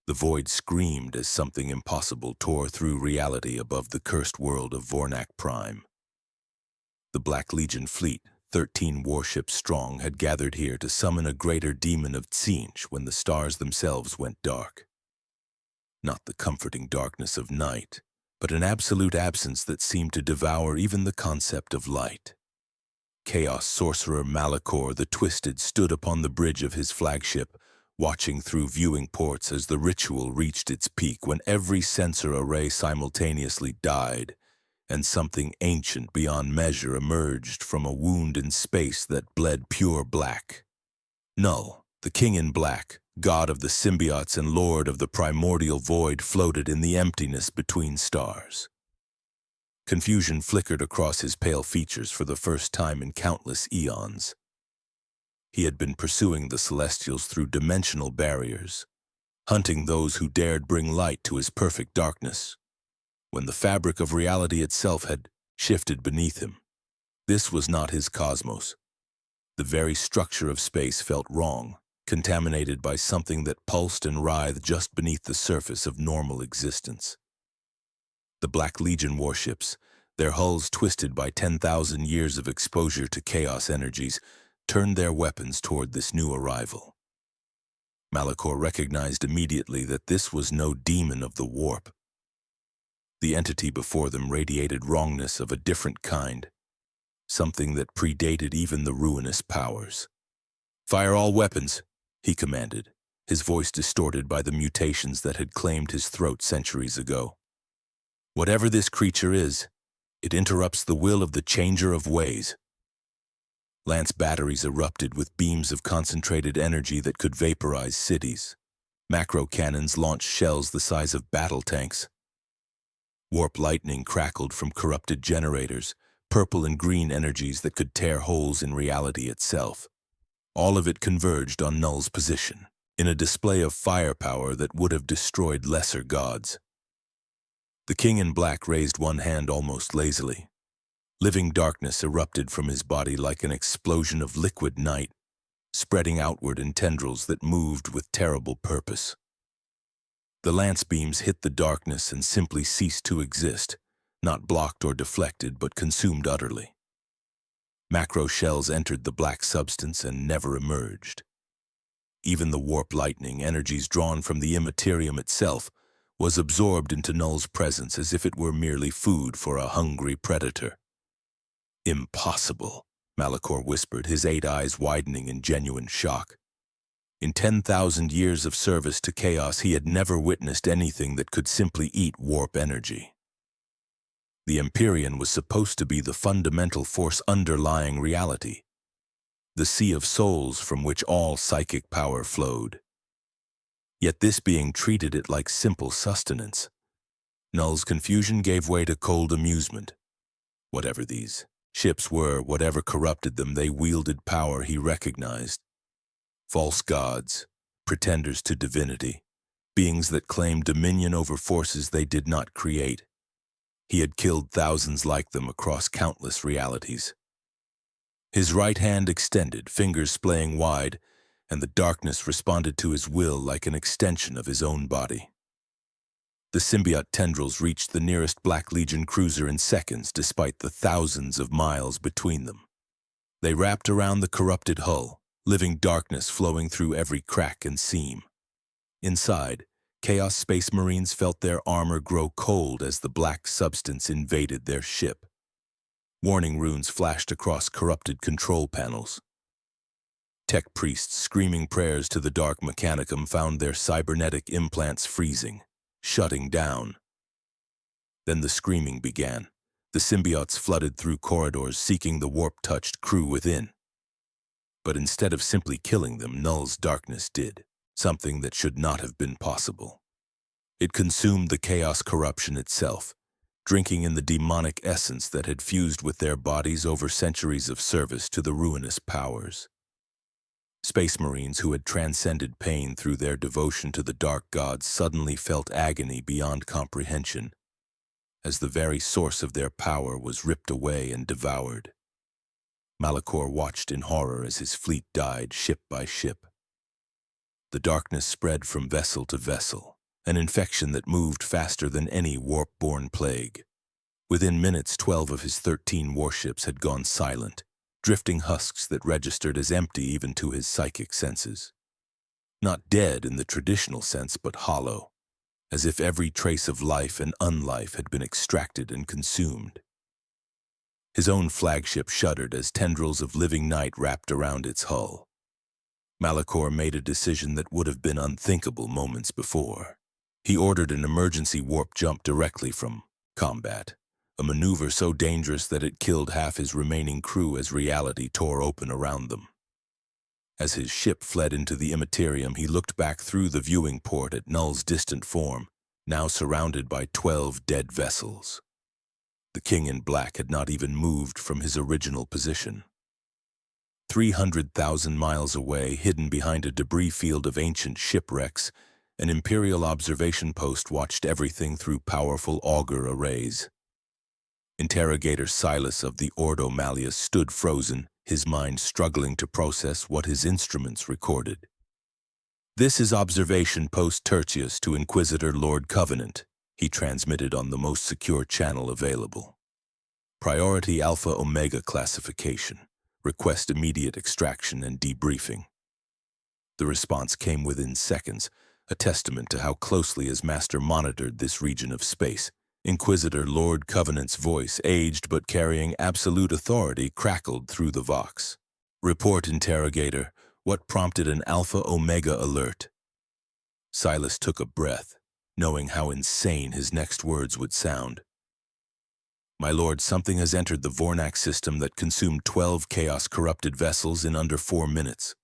The void screamed as something impossible tore through reality above the cursed world of Vornak Prime. The Black Legion fleet, 13 warships strong, had gathered here to summon a greater demon of Tsinch when the stars themselves went dark. Not the comforting darkness of night, but an absolute absence that seemed to devour even the concept of light. Chaos Sorcerer Malachor the Twisted stood upon the bridge of his flagship, watching through viewing ports as the ritual reached its peak when every sensor array simultaneously died, and something ancient beyond measure emerged from a wound in space that bled pure black. Knull, the King in Black, god of the symbiotes and lord of the primordial void, floated in the emptiness between stars. Confusion flickered across his pale features for the first time in countless eons. He had been pursuing the Celestials through dimensional barriers, hunting those who dared bring light to his perfect darkness, when the fabric of reality itself had shifted beneath him. This was not his cosmos. The very structure of space felt wrong, contaminated by something that pulsed and writhed just beneath the surface of normal existence. The Black Legion warships, their hulls twisted by 10,000 years of exposure to chaos energies, turned their weapons toward this new arrival. Malachor recognized immediately that this was no demon of the warp. The entity before them radiated wrongness of a different kind, something that predated even the ruinous powers. "Fire all weapons," he commanded, his voice distorted by the mutations that had claimed his throat centuries ago. "Whatever this creature is, it interrupts the will of the Changer of Ways." Lance batteries erupted with beams of concentrated energy that could vaporize cities. Macro cannons launched shells the size of battle tanks. Warp lightning crackled from corrupted generators, purple and green energies that could tear holes in reality itself. All of it converged on Knull's position, in a display of firepower that would have destroyed lesser gods. The King in Black raised one hand almost lazily. Living darkness erupted from his body like an explosion of liquid night, spreading outward in tendrils that moved with terrible purpose. The lance beams hit the darkness and simply ceased to exist, not blocked or deflected, but consumed utterly. Macro shells entered the black substance and never emerged. Even the warp lightning, energies drawn from the Imperium itself, was absorbed into Knull's presence as if it were merely food for a hungry predator. "Impossible," Malachor whispered, his 8 eyes widening in genuine shock. In 10,000 years of service to chaos, he had never witnessed anything that could simply eat warp energy. The Imperium was supposed to be the fundamental force underlying reality, the sea of souls from which all psychic power flowed. Yet this being treated it like simple sustenance. Knull's confusion gave way to cold amusement. Whatever these ships were, whatever corrupted them, they wielded power he recognized. False gods, pretenders to divinity, beings that claimed dominion over forces they did not create. He had killed thousands like them across countless realities. His right hand extended, fingers splaying wide, and the darkness responded to his will like an extension of his own body. The symbiote tendrils reached the nearest Black Legion cruiser in seconds, despite the thousands of miles between them. They wrapped around the corrupted hull, living darkness flowing through every crack and seam. Inside, Chaos Space Marines felt their armor grow cold as the black substance invaded their ship. Warning runes flashed across corrupted control panels. Tech priests screaming prayers to the dark mechanicum found their cybernetic implants freezing, shutting down. Then the screaming began. The symbiotes flooded through corridors seeking the warp-touched crew within. But instead of simply killing them, Knull's darkness did something that should not have been possible. It consumed the chaos corruption itself, drinking in the demonic essence that had fused with their bodies over centuries of service to the ruinous powers. Space Marines who had transcended pain through their devotion to the dark gods suddenly felt agony beyond comprehension, as the very source of their power was ripped away and devoured. Malachor watched in horror as his fleet died ship by ship. The darkness spread from vessel to vessel, an infection that moved faster than any warp-borne plague. Within minutes, 12 of his 13 warships had gone silent, drifting husks that registered as empty even to his psychic senses. Not dead in the traditional sense, but hollow, as if every trace of life and unlife had been extracted and consumed. His own flagship shuddered as tendrils of living night wrapped around its hull. Malachor made a decision that would have been unthinkable moments before. He ordered an emergency warp jump directly from combat, a maneuver so dangerous that it killed half his remaining crew as reality tore open around them. As his ship fled into the Imperium, he looked back through the viewing port at Knull's distant form, now surrounded by 12 dead vessels. The King in Black had not even moved from his original position. 300,000 miles away, hidden behind a debris field of ancient shipwrecks, an Imperial observation post watched everything through powerful auger arrays. Interrogator Silas of the Ordo Malleus stood frozen, his mind struggling to process what his instruments recorded. "This is Observation Post Tertius to Inquisitor Lord Covenant," he transmitted on the most secure channel available. "Priority Alpha Omega classification. Request immediate extraction and debriefing." The response came within seconds, a testament to how closely his master monitored this region of space. Inquisitor Lord Covenant's voice, aged but carrying absolute authority, crackled through the vox. "Report, Interrogator. What prompted an Alpha Omega alert?" Silas took a breath, knowing how insane his next words would sound. "My lord, something has entered the Vornak system that consumed 12 chaos-corrupted vessels in under 4 minutes.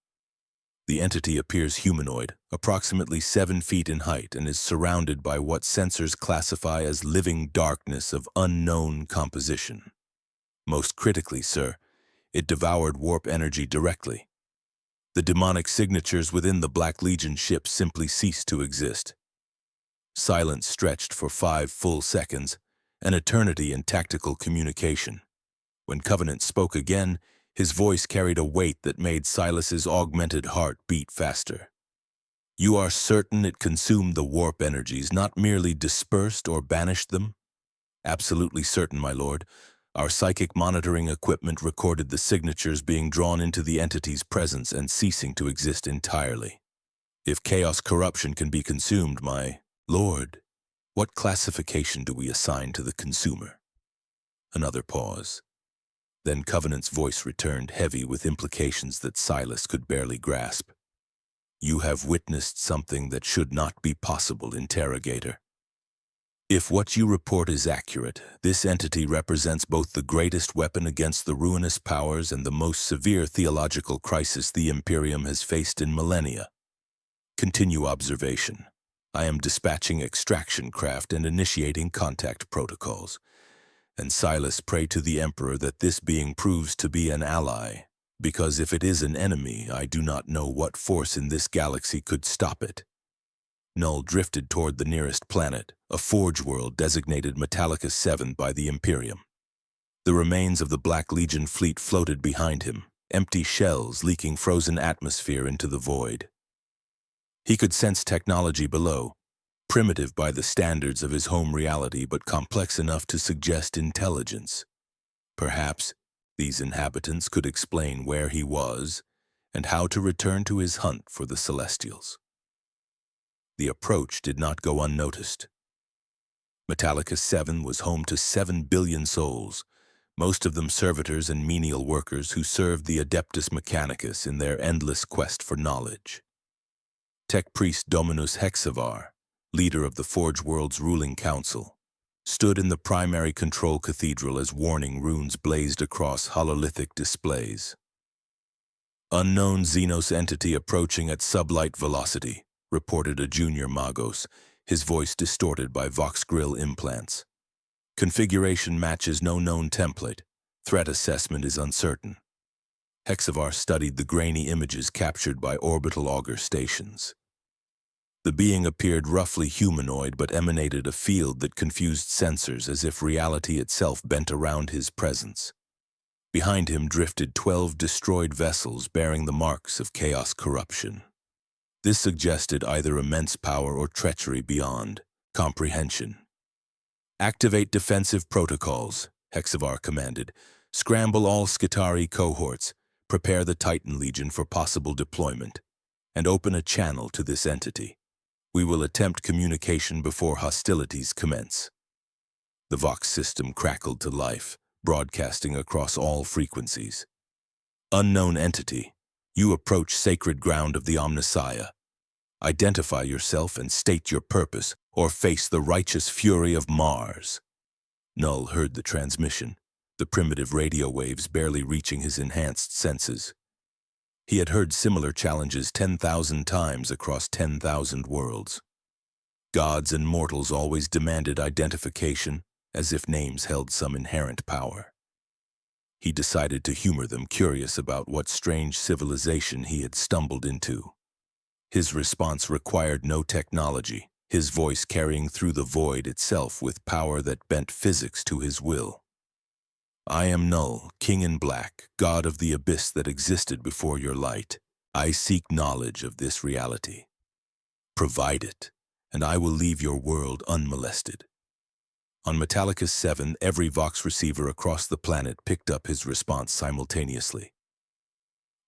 The entity appears humanoid, approximately 7 feet in height, and is surrounded by what sensors classify as living darkness of unknown composition. Most critically, sir, it devoured warp energy directly. The demonic signatures within the Black Legion ship simply ceased to exist." Silence stretched for 5 full seconds, an eternity in tactical communication. When Covenant spoke again, his voice carried a weight that made Silas's augmented heart beat faster. "You are certain it consumed the warp energies, not merely dispersed or banished them?" "Absolutely certain, my lord. Our psychic monitoring equipment recorded the signatures being drawn into the entity's presence and ceasing to exist entirely. If chaos corruption can be consumed, my lord, what classification do we assign to the consumer?" Another pause. Then Covenant's voice returned, heavy with implications that Silas could barely grasp. "You have witnessed something that should not be possible, Interrogator. If what you report is accurate, this entity represents both the greatest weapon against the ruinous powers and the most severe theological crisis the Imperium has faced in millennia. Continue observation. I am dispatching extraction craft and initiating contact protocols. And Silas, pray to the Emperor that this being proves to be an ally, because if it is an enemy, I do not know what force in this galaxy could stop it." Knull drifted toward the nearest planet, a forge world designated Metallica 7 by the Imperium. The remains of the Black Legion fleet floated behind him, empty shells leaking frozen atmosphere into the void. He could sense technology below, primitive by the standards of his home reality, but complex enough to suggest intelligence. Perhaps these inhabitants could explain where he was and how to return to his hunt for the Celestials. The approach did not go unnoticed. Metallica 7 was home to 7 billion souls, most of them servitors and menial workers who served the Adeptus Mechanicus in their endless quest for knowledge. Tech priest Dominus Hexavar, leader of the Forge World's ruling council, stood in the primary control cathedral as warning runes blazed across hololithic displays. "Unknown Xenos entity approaching at sublight velocity," reported a junior Magos, his voice distorted by Vox Grill implants. "Configuration matches no known template. Threat assessment is uncertain." Hexavar studied the grainy images captured by orbital auger stations. The being appeared roughly humanoid but emanated a field that confused sensors as if reality itself bent around his presence. Behind him drifted 12 destroyed vessels bearing the marks of chaos corruption. This suggested either immense power or treachery beyond comprehension. Activate defensive protocols, Hexavar commanded. Scramble all Skitarii cohorts, prepare the Titan Legion for possible deployment, and open a channel to this entity. We will attempt communication before hostilities commence. The Vox system crackled to life, broadcasting across all frequencies. Unknown entity, you approach sacred ground of the Omnissiah. Identify yourself and state your purpose, or face the righteous fury of Mars. Knull heard the transmission, the primitive radio waves barely reaching his enhanced senses. He had heard similar challenges 10,000 times across 10,000 worlds. Gods and mortals always demanded identification, as if names held some inherent power. He decided to humor them, curious about what strange civilization he had stumbled into. His response required no technology, his voice carrying through the void itself with power that bent physics to his will. I am Knull, King in Black, God of the abyss that existed before your light. I seek knowledge of this reality. Provide it, and I will leave your world unmolested. On Metallicus 7, every Vox receiver across the planet picked up his response simultaneously.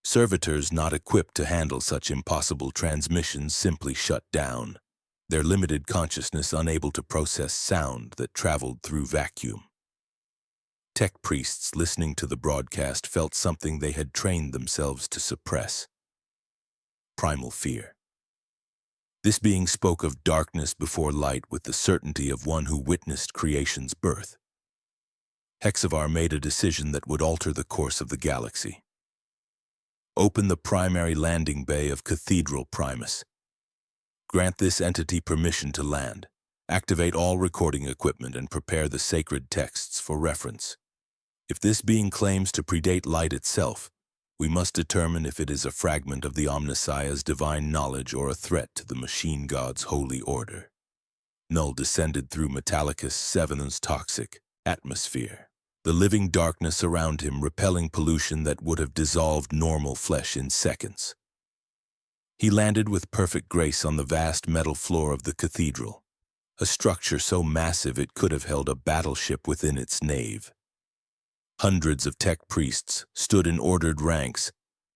Servitors not equipped to handle such impossible transmissions simply shut down, their limited consciousness unable to process sound that traveled through vacuum. Tech priests listening to the broadcast felt something they had trained themselves to suppress: primal fear. This being spoke of darkness before light with the certainty of one who witnessed creation's birth. Hexavar made a decision that would alter the course of the galaxy. Open the primary landing bay of Cathedral Primus. Grant this entity permission to land. Activate all recording equipment and prepare the sacred texts for reference. If this being claims to predate light itself, we must determine if it is a fragment of the Omnissiah's divine knowledge or a threat to the machine god's holy order. Knull descended through Metallicus 7's toxic atmosphere, the living darkness around him repelling pollution that would have dissolved normal flesh in seconds. He landed with perfect grace on the vast metal floor of the cathedral, a structure so massive it could have held a battleship within its nave. Hundreds of tech priests stood in ordered ranks,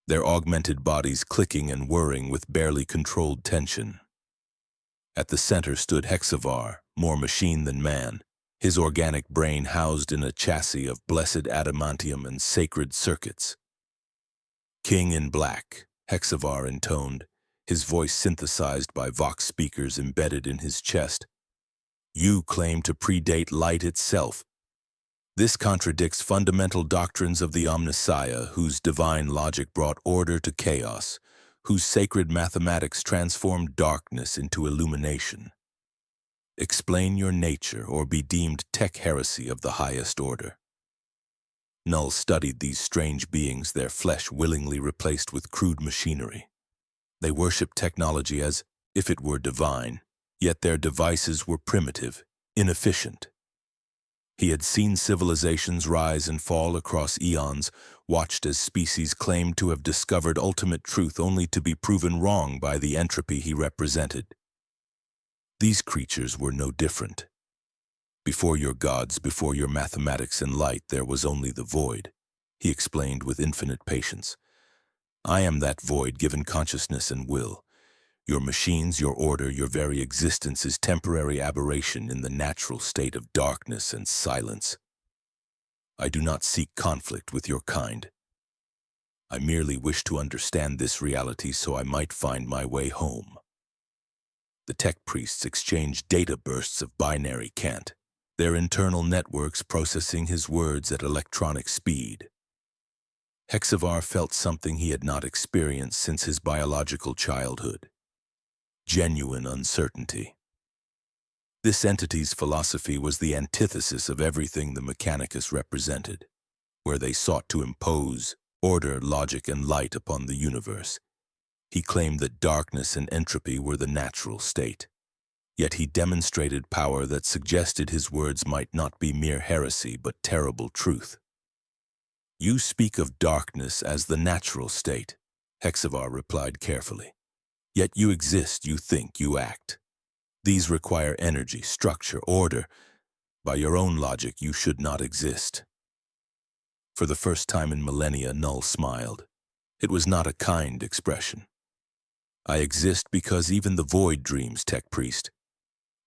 their augmented bodies clicking and whirring with barely controlled tension. At the center stood Hexavar, more machine than man, his organic brain housed in a chassis of blessed adamantium and sacred circuits. King in Black, Hexavar intoned, his voice synthesized by Vox speakers embedded in his chest. You claim to predate light itself. This contradicts fundamental doctrines of the Omnissiah, whose divine logic brought order to chaos, whose sacred mathematics transformed darkness into illumination. Explain your nature or be deemed tech heresy of the highest order. Knull studied these strange beings, their flesh willingly replaced with crude machinery. They worshipped technology as if it were divine, yet their devices were primitive, inefficient. He had seen civilizations rise and fall across eons, watched as species claimed to have discovered ultimate truth only to be proven wrong by the entropy he represented. These creatures were no different. Before your gods, before your mathematics and light, there was only the void, he explained with infinite patience. I am that void given consciousness and will. Your machines, your order, your very existence is temporary aberration in the natural state of darkness and silence. I do not seek conflict with your kind. I merely wish to understand this reality so I might find my way home. The tech priests exchanged data bursts of binary cant, their internal networks processing his words at electronic speed. Hexavar felt something he had not experienced since his biological childhood. Genuine uncertainty. This entity's philosophy was the antithesis of everything the Mechanicus represented, where they sought to impose order, logic, and light upon the universe. He claimed that darkness and entropy were the natural state, yet he demonstrated power that suggested his words might not be mere heresy but terrible truth. You speak of darkness as the natural state, Hexavar replied carefully. Yet you exist, you think, you act. These require energy, structure, order. By your own logic, you should not exist. For the first time in millennia, Knull smiled. It was not a kind expression. I exist because even the void dreams, Tech Priest.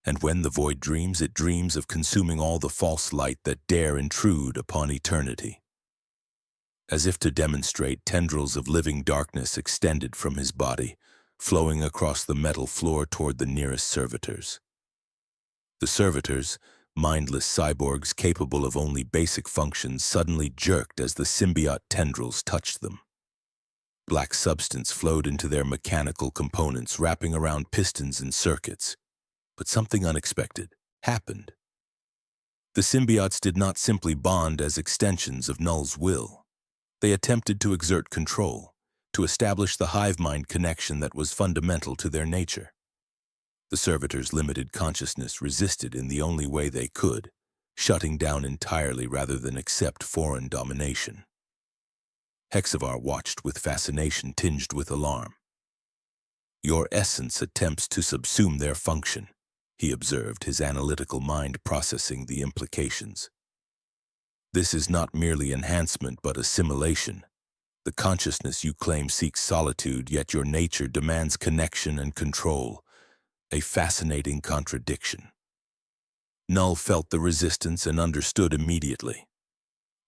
And when the void dreams, it dreams of consuming all the false light that dare intrude upon eternity. As if to demonstrate, tendrils of living darkness extended from his body, flowing across the metal floor toward the nearest servitors. The servitors, mindless cyborgs capable of only basic functions, suddenly jerked as the symbiote tendrils touched them. Black substance flowed into their mechanical components, wrapping around pistons and circuits. But something unexpected happened. The symbiotes did not simply bond as extensions of Knull's will. They attempted to exert control, to establish the hive-mind connection that was fundamental to their nature. The servitors' limited consciousness resisted in the only way they could, shutting down entirely rather than accept foreign domination. Hexavar watched with fascination tinged with alarm. Your essence attempts to subsume their function, he observed, his analytical mind processing the implications. This is not merely enhancement but assimilation. The consciousness you claim seeks solitude, yet your nature demands connection and control. A fascinating contradiction. Knull felt the resistance and understood immediately.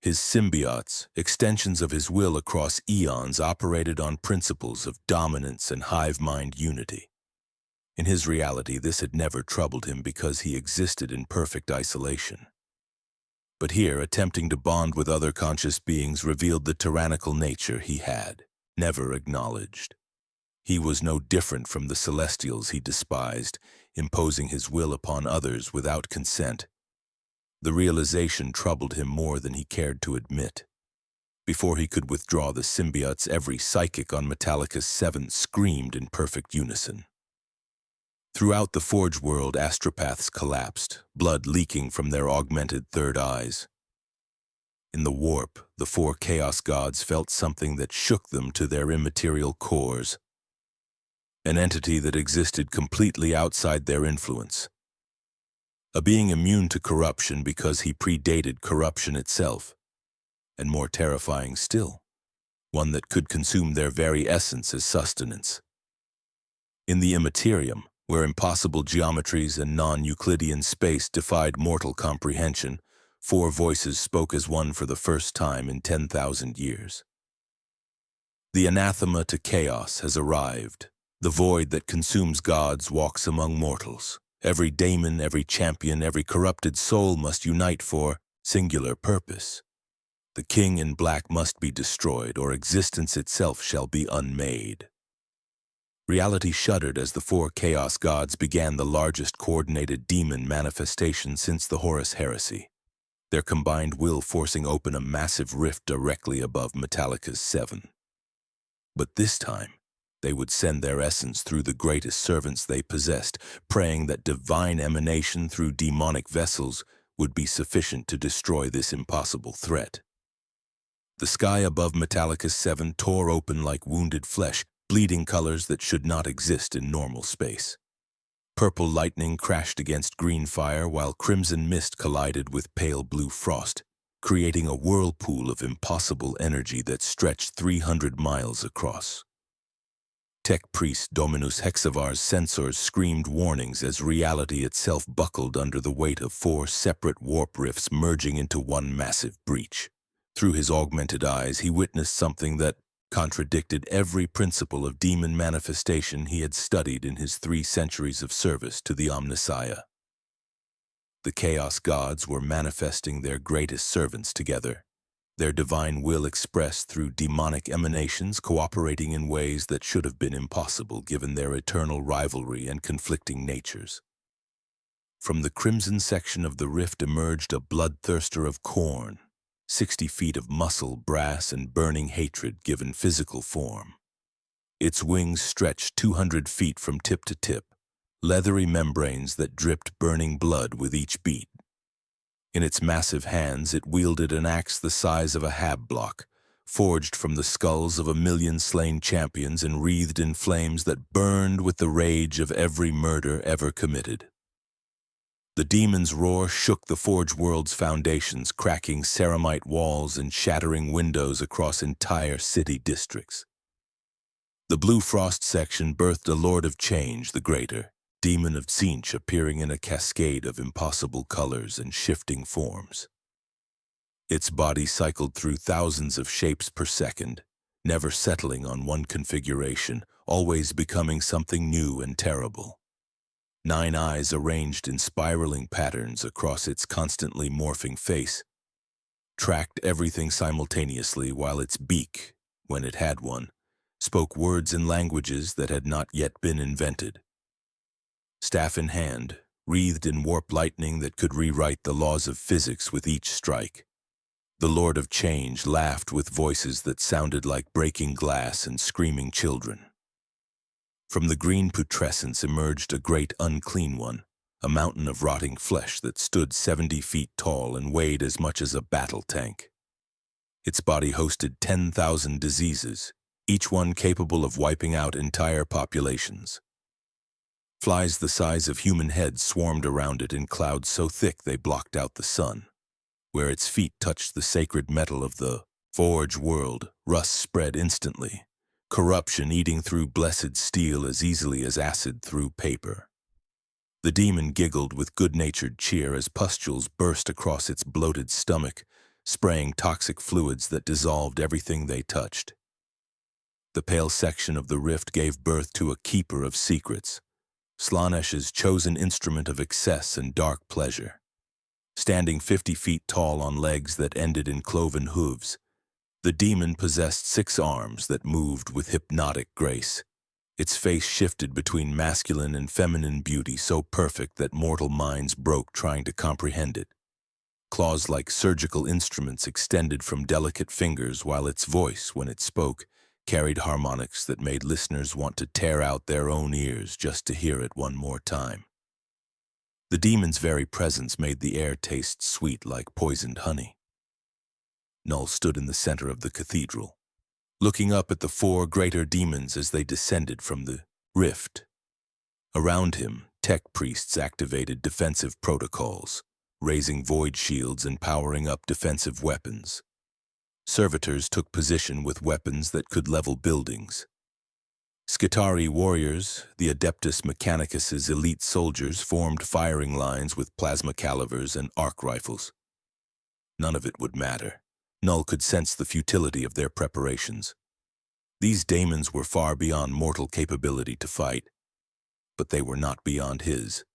His symbiotes, extensions of his will across eons, operated on principles of dominance and hive-mind unity. In his reality, this had never troubled him because he existed in perfect isolation. But here, attempting to bond with other conscious beings revealed the tyrannical nature he had never acknowledged. He was no different from the Celestials he despised, imposing his will upon others without consent. The realization troubled him more than he cared to admit. Before he could withdraw the symbiotes, every psychic on Metallicus 7 screamed in perfect unison. Throughout the Forge world, astropaths collapsed, blood leaking from their augmented third eyes. In the warp, the 4 Chaos Gods felt something that shook them to their immaterial cores. An entity that existed completely outside their influence. A being immune to corruption because he predated corruption itself. And more terrifying still, one that could consume their very essence as sustenance. In the Imperium, where impossible geometries and non-Euclidean space defied mortal comprehension, 4 voices spoke as one for the first time in 10,000 years. The anathema to chaos has arrived. The void that consumes gods walks among mortals. Every daemon, every champion, every corrupted soul must unite for singular purpose. The king in black must be destroyed, or existence itself shall be unmade. Reality shuddered as the 4 Chaos Gods began the largest coordinated demon manifestation since the Horus Heresy, their combined will forcing open a massive rift directly above Metallicus 7. But this time, they would send their essence through the greatest servants they possessed, praying that divine emanation through demonic vessels would be sufficient to destroy this impossible threat. The sky above Metallicus 7 tore open like wounded flesh, bleeding colors that should not exist in normal space. Purple lightning crashed against green fire while crimson mist collided with pale blue frost, creating a whirlpool of impossible energy that stretched 300 miles across. Tech Priest Dominus Hexavar's sensors screamed warnings as reality itself buckled under the weight of 4 separate warp rifts merging into one massive breach. Through his augmented eyes, he witnessed something that contradicted every principle of demon manifestation he had studied in his 3 centuries of service to the Omnissiah. The Chaos Gods were manifesting their greatest servants together, their divine will expressed through demonic emanations cooperating in ways that should have been impossible given their eternal rivalry and conflicting natures. From the crimson section of the rift emerged a bloodthirster of corn, 60 feet of muscle, brass, and burning hatred given physical form. Its wings stretched 200 feet from tip to tip, leathery membranes that dripped burning blood with each beat. In its massive hands, it wielded an axe the size of a hab block, forged from the skulls of 1,000,000 slain champions and wreathed in flames that burned with the rage of every murder ever committed. The demon's roar shook the Forge World's foundations, cracking ceramite walls and shattering windows across entire city districts. The Blue Frost section birthed a Lord of Change, the Greater, demon of Tzeentch, appearing in a cascade of impossible colors and shifting forms. Its body cycled through thousands of shapes per second, never settling on one configuration, always becoming something new and terrible. 9 eyes arranged in spiraling patterns across its constantly morphing face tracked everything simultaneously, while its beak, when it had one, spoke words in languages that had not yet been invented. Staff in hand, wreathed in warp lightning that could rewrite the laws of physics with each strike, the Lord of Change laughed with voices that sounded like breaking glass and screaming children. From the green putrescence emerged a great unclean one, a mountain of rotting flesh that stood 70 feet tall and weighed as much as a battle tank. Its body hosted 10,000 diseases, each one capable of wiping out entire populations. Flies the size of human heads swarmed around it in clouds so thick they blocked out the sun. Where its feet touched the sacred metal of the Forge World, rust spread instantly, corruption eating through blessed steel as easily as acid through paper. The demon giggled with good-natured cheer as pustules burst across its bloated stomach, spraying toxic fluids that dissolved everything they touched. The pale section of the rift gave birth to a keeper of secrets, Slaanesh's chosen instrument of excess and dark pleasure. Standing 50 feet tall on legs that ended in cloven hooves, the demon possessed 6 arms that moved with hypnotic grace. Its face shifted between masculine and feminine beauty so perfect that mortal minds broke trying to comprehend it. Claws like surgical instruments extended from delicate fingers, while its voice, when it spoke, carried harmonics that made listeners want to tear out their own ears just to hear it one more time. The demon's very presence made the air taste sweet like poisoned honey. Knull stood in the center of the cathedral, looking up at the 4 greater demons as they descended from the rift. Around him, tech priests activated defensive protocols, raising void shields and powering up defensive weapons. Servitors took position with weapons that could level buildings. Skitarii warriors, the Adeptus Mechanicus's elite soldiers, formed firing lines with plasma calivers and arc rifles. None of it would matter. Knull could sense the futility of their preparations. These daemons were far beyond mortal capability to fight, but they were not beyond his.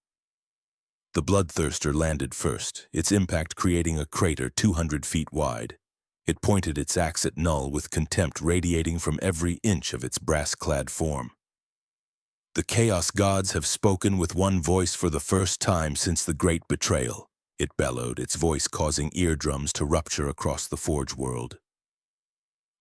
The Bloodthirster landed first, its impact creating a crater 200 feet wide. It pointed its axe at Knull with contempt radiating from every inch of its brass-clad form. The Chaos Gods have spoken with one voice for the first time since the Great Betrayal, it bellowed, its voice causing eardrums to rupture across the Forge World.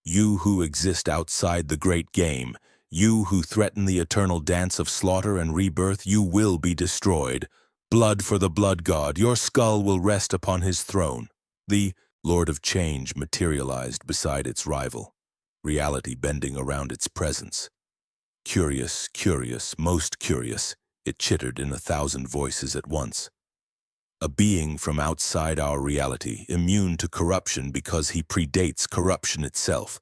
You who exist outside the Great Game, you who threaten the eternal dance of slaughter and rebirth, you will be destroyed. Blood for the Blood God, your skull will rest upon his throne. The Lord of Change materialized beside its rival, reality bending around its presence. Curious, curious, most curious, it chittered in 1,000 voices at once. A being from outside our reality, immune to corruption because he predates corruption itself.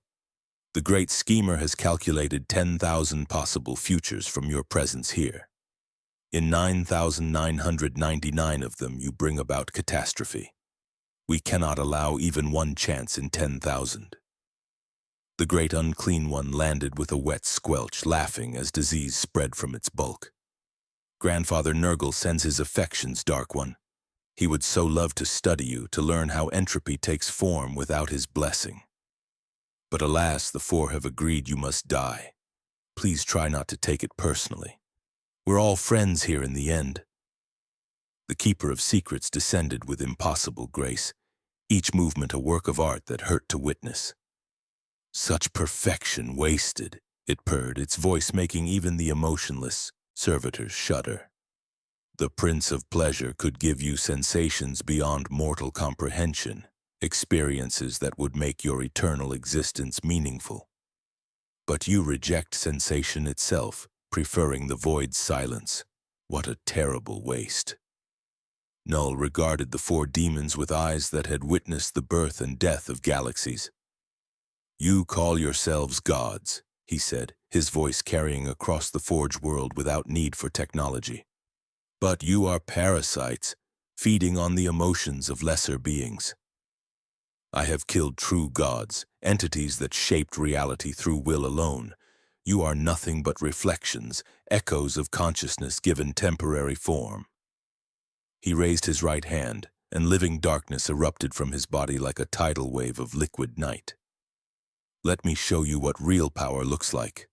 The great schemer has calculated 10,000 possible futures from your presence here. In 9,999 of them, you bring about catastrophe. We cannot allow even one chance in 10,000. The great unclean one landed with a wet squelch, laughing as disease spread from its bulk. Grandfather Nurgle sends his affections, Dark One. He would so love to study you, to learn how entropy takes form without his blessing. But alas, the 4 have agreed you must die. Please try not to take it personally. We're all friends here in the end. The Keeper of Secrets descended with impossible grace, each movement a work of art that hurt to witness. Such perfection wasted, it purred, its voice making even the emotionless servitors shudder. The Prince of Pleasure could give you sensations beyond mortal comprehension, experiences that would make your eternal existence meaningful. But you reject sensation itself, preferring the void's silence. What a terrible waste. Knull regarded the four demons with eyes that had witnessed the birth and death of galaxies. "You call yourselves gods," he said, his voice carrying across the Forge world without need for technology. "But you are parasites, feeding on the emotions of lesser beings. I have killed true gods, entities that shaped reality through will alone. You are nothing but reflections, echoes of consciousness given temporary form." He raised his right hand, and living darkness erupted from his body like a tidal wave of liquid night. "Let me show you what real power looks like."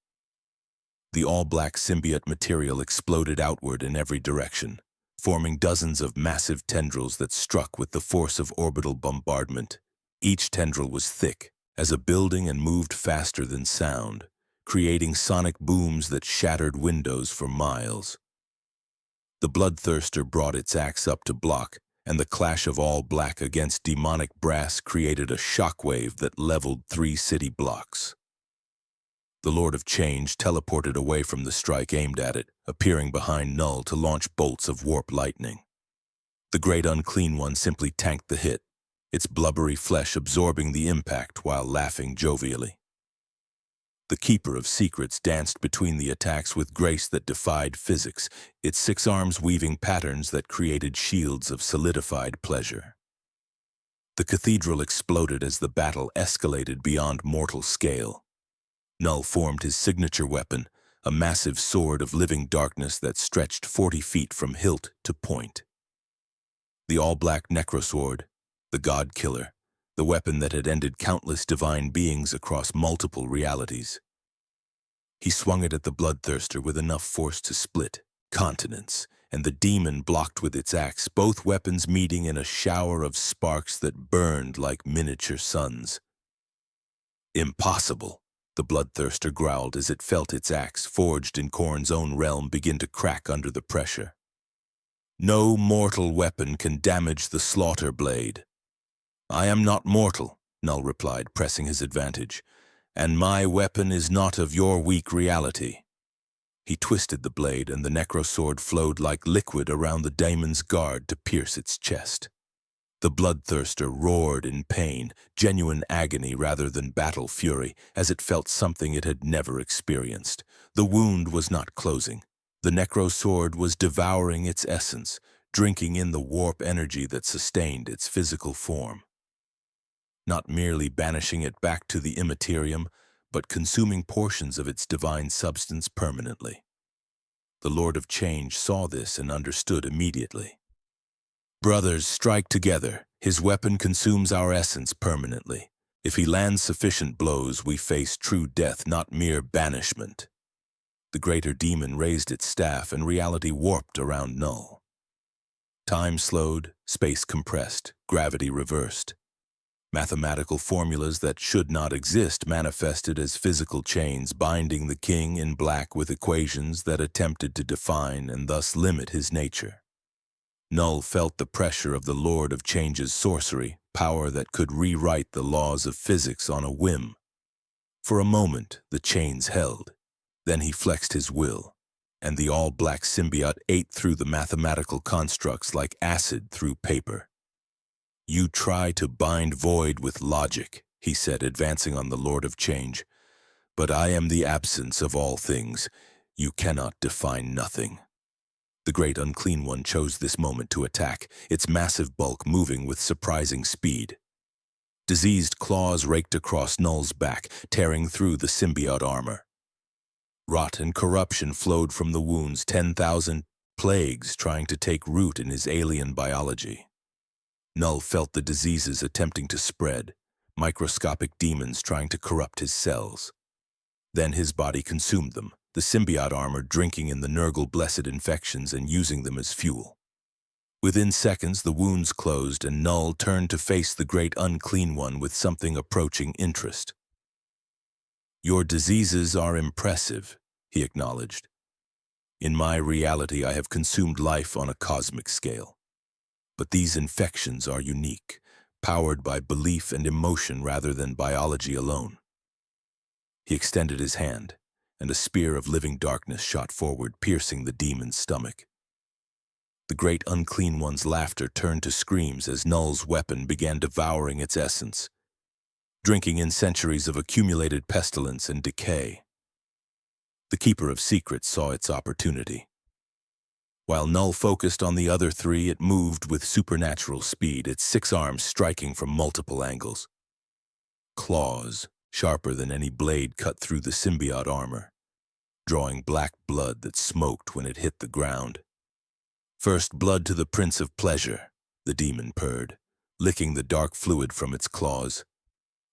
The all-black symbiote material exploded outward in every direction, forming dozens of massive tendrils that struck with the force of orbital bombardment. Each tendril was thick as a building and moved faster than sound, creating sonic booms that shattered windows for miles. The bloodthirster brought its axe up to block, and the clash of all black against demonic brass created a shockwave that leveled 3 city blocks. The Lord of Change teleported away from the strike aimed at it, appearing behind Knull to launch bolts of warp lightning. The Great Unclean One simply tanked the hit, its blubbery flesh absorbing the impact while laughing jovially. The Keeper of Secrets danced between the attacks with grace that defied physics, its 6 arms weaving patterns that created shields of solidified pleasure. The cathedral exploded as the battle escalated beyond mortal scale. Knull formed his signature weapon, a massive sword of living darkness that stretched 40 feet from hilt to point. The all-black necrosword, the God Killer, the weapon that had ended countless divine beings across multiple realities. He swung it at the bloodthirster with enough force to split continents, and the demon blocked with its axe, both weapons meeting in a shower of sparks that burned like miniature suns. "Impossible," the bloodthirster growled as it felt its axe, forged in Khorne's own realm, begin to crack under the pressure. "No mortal weapon can damage the slaughter blade." "I am not mortal," Knull replied, pressing his advantage, "and my weapon is not of your weak reality." He twisted the blade, and the necrosword flowed like liquid around the daemon's guard to pierce its chest. The bloodthirster roared in pain, genuine agony rather than battle fury, as it felt something it had never experienced. The wound was not closing. The necrosword was devouring its essence, drinking in the warp energy that sustained its physical form. Not merely banishing it back to the Imperium, but consuming portions of its divine substance permanently. The Lord of Change saw this and understood immediately. "Brothers, strike together. His weapon consumes our essence permanently. If he lands sufficient blows, we face true death, not mere banishment." The greater demon raised its staff, and reality warped around Knull. Time slowed, space compressed, gravity reversed. Mathematical formulas that should not exist manifested as physical chains, binding the king in black with equations that attempted to define and thus limit his nature. Knull felt the pressure of the Lord of Change's sorcery, power that could rewrite the laws of physics on a whim. For a moment, the chains held. Then he flexed his will, and the all-black symbiote ate through the mathematical constructs like acid through paper. "You try to bind void with logic," he said, advancing on the Lord of Change. "But I am the absence of all things. You cannot define nothing." The Great Unclean One chose this moment to attack, its massive bulk moving with surprising speed. Diseased claws raked across Knull's back, tearing through the symbiote armor. Rot and corruption flowed from the wounds, 10,000 plagues trying to take root in his alien biology. Knull felt the diseases attempting to spread, microscopic demons trying to corrupt his cells. Then his body consumed them, the symbiote armor drinking in the Nurgle-blessed infections and using them as fuel. Within seconds, the wounds closed, and Knull turned to face the Great Unclean One with something approaching interest. "Your diseases are impressive," he acknowledged. "In my reality, I have consumed life on a cosmic scale. But these infections are unique, powered by belief and emotion rather than biology alone. He extended his hand, and a spear of living darkness shot forward, piercing the demon's stomach. The great unclean one's laughter turned to screams as Knull's weapon began devouring its essence, drinking in centuries of accumulated pestilence and decay. The Keeper of Secrets saw its opportunity. While Knull focused on the other three, it moved with supernatural speed, its 6 arms striking from multiple angles. Claws, sharper than any blade, cut through the symbiote armor, drawing black blood that smoked when it hit the ground. "First blood to the Prince of Pleasure," the demon purred, licking the dark fluid from its claws.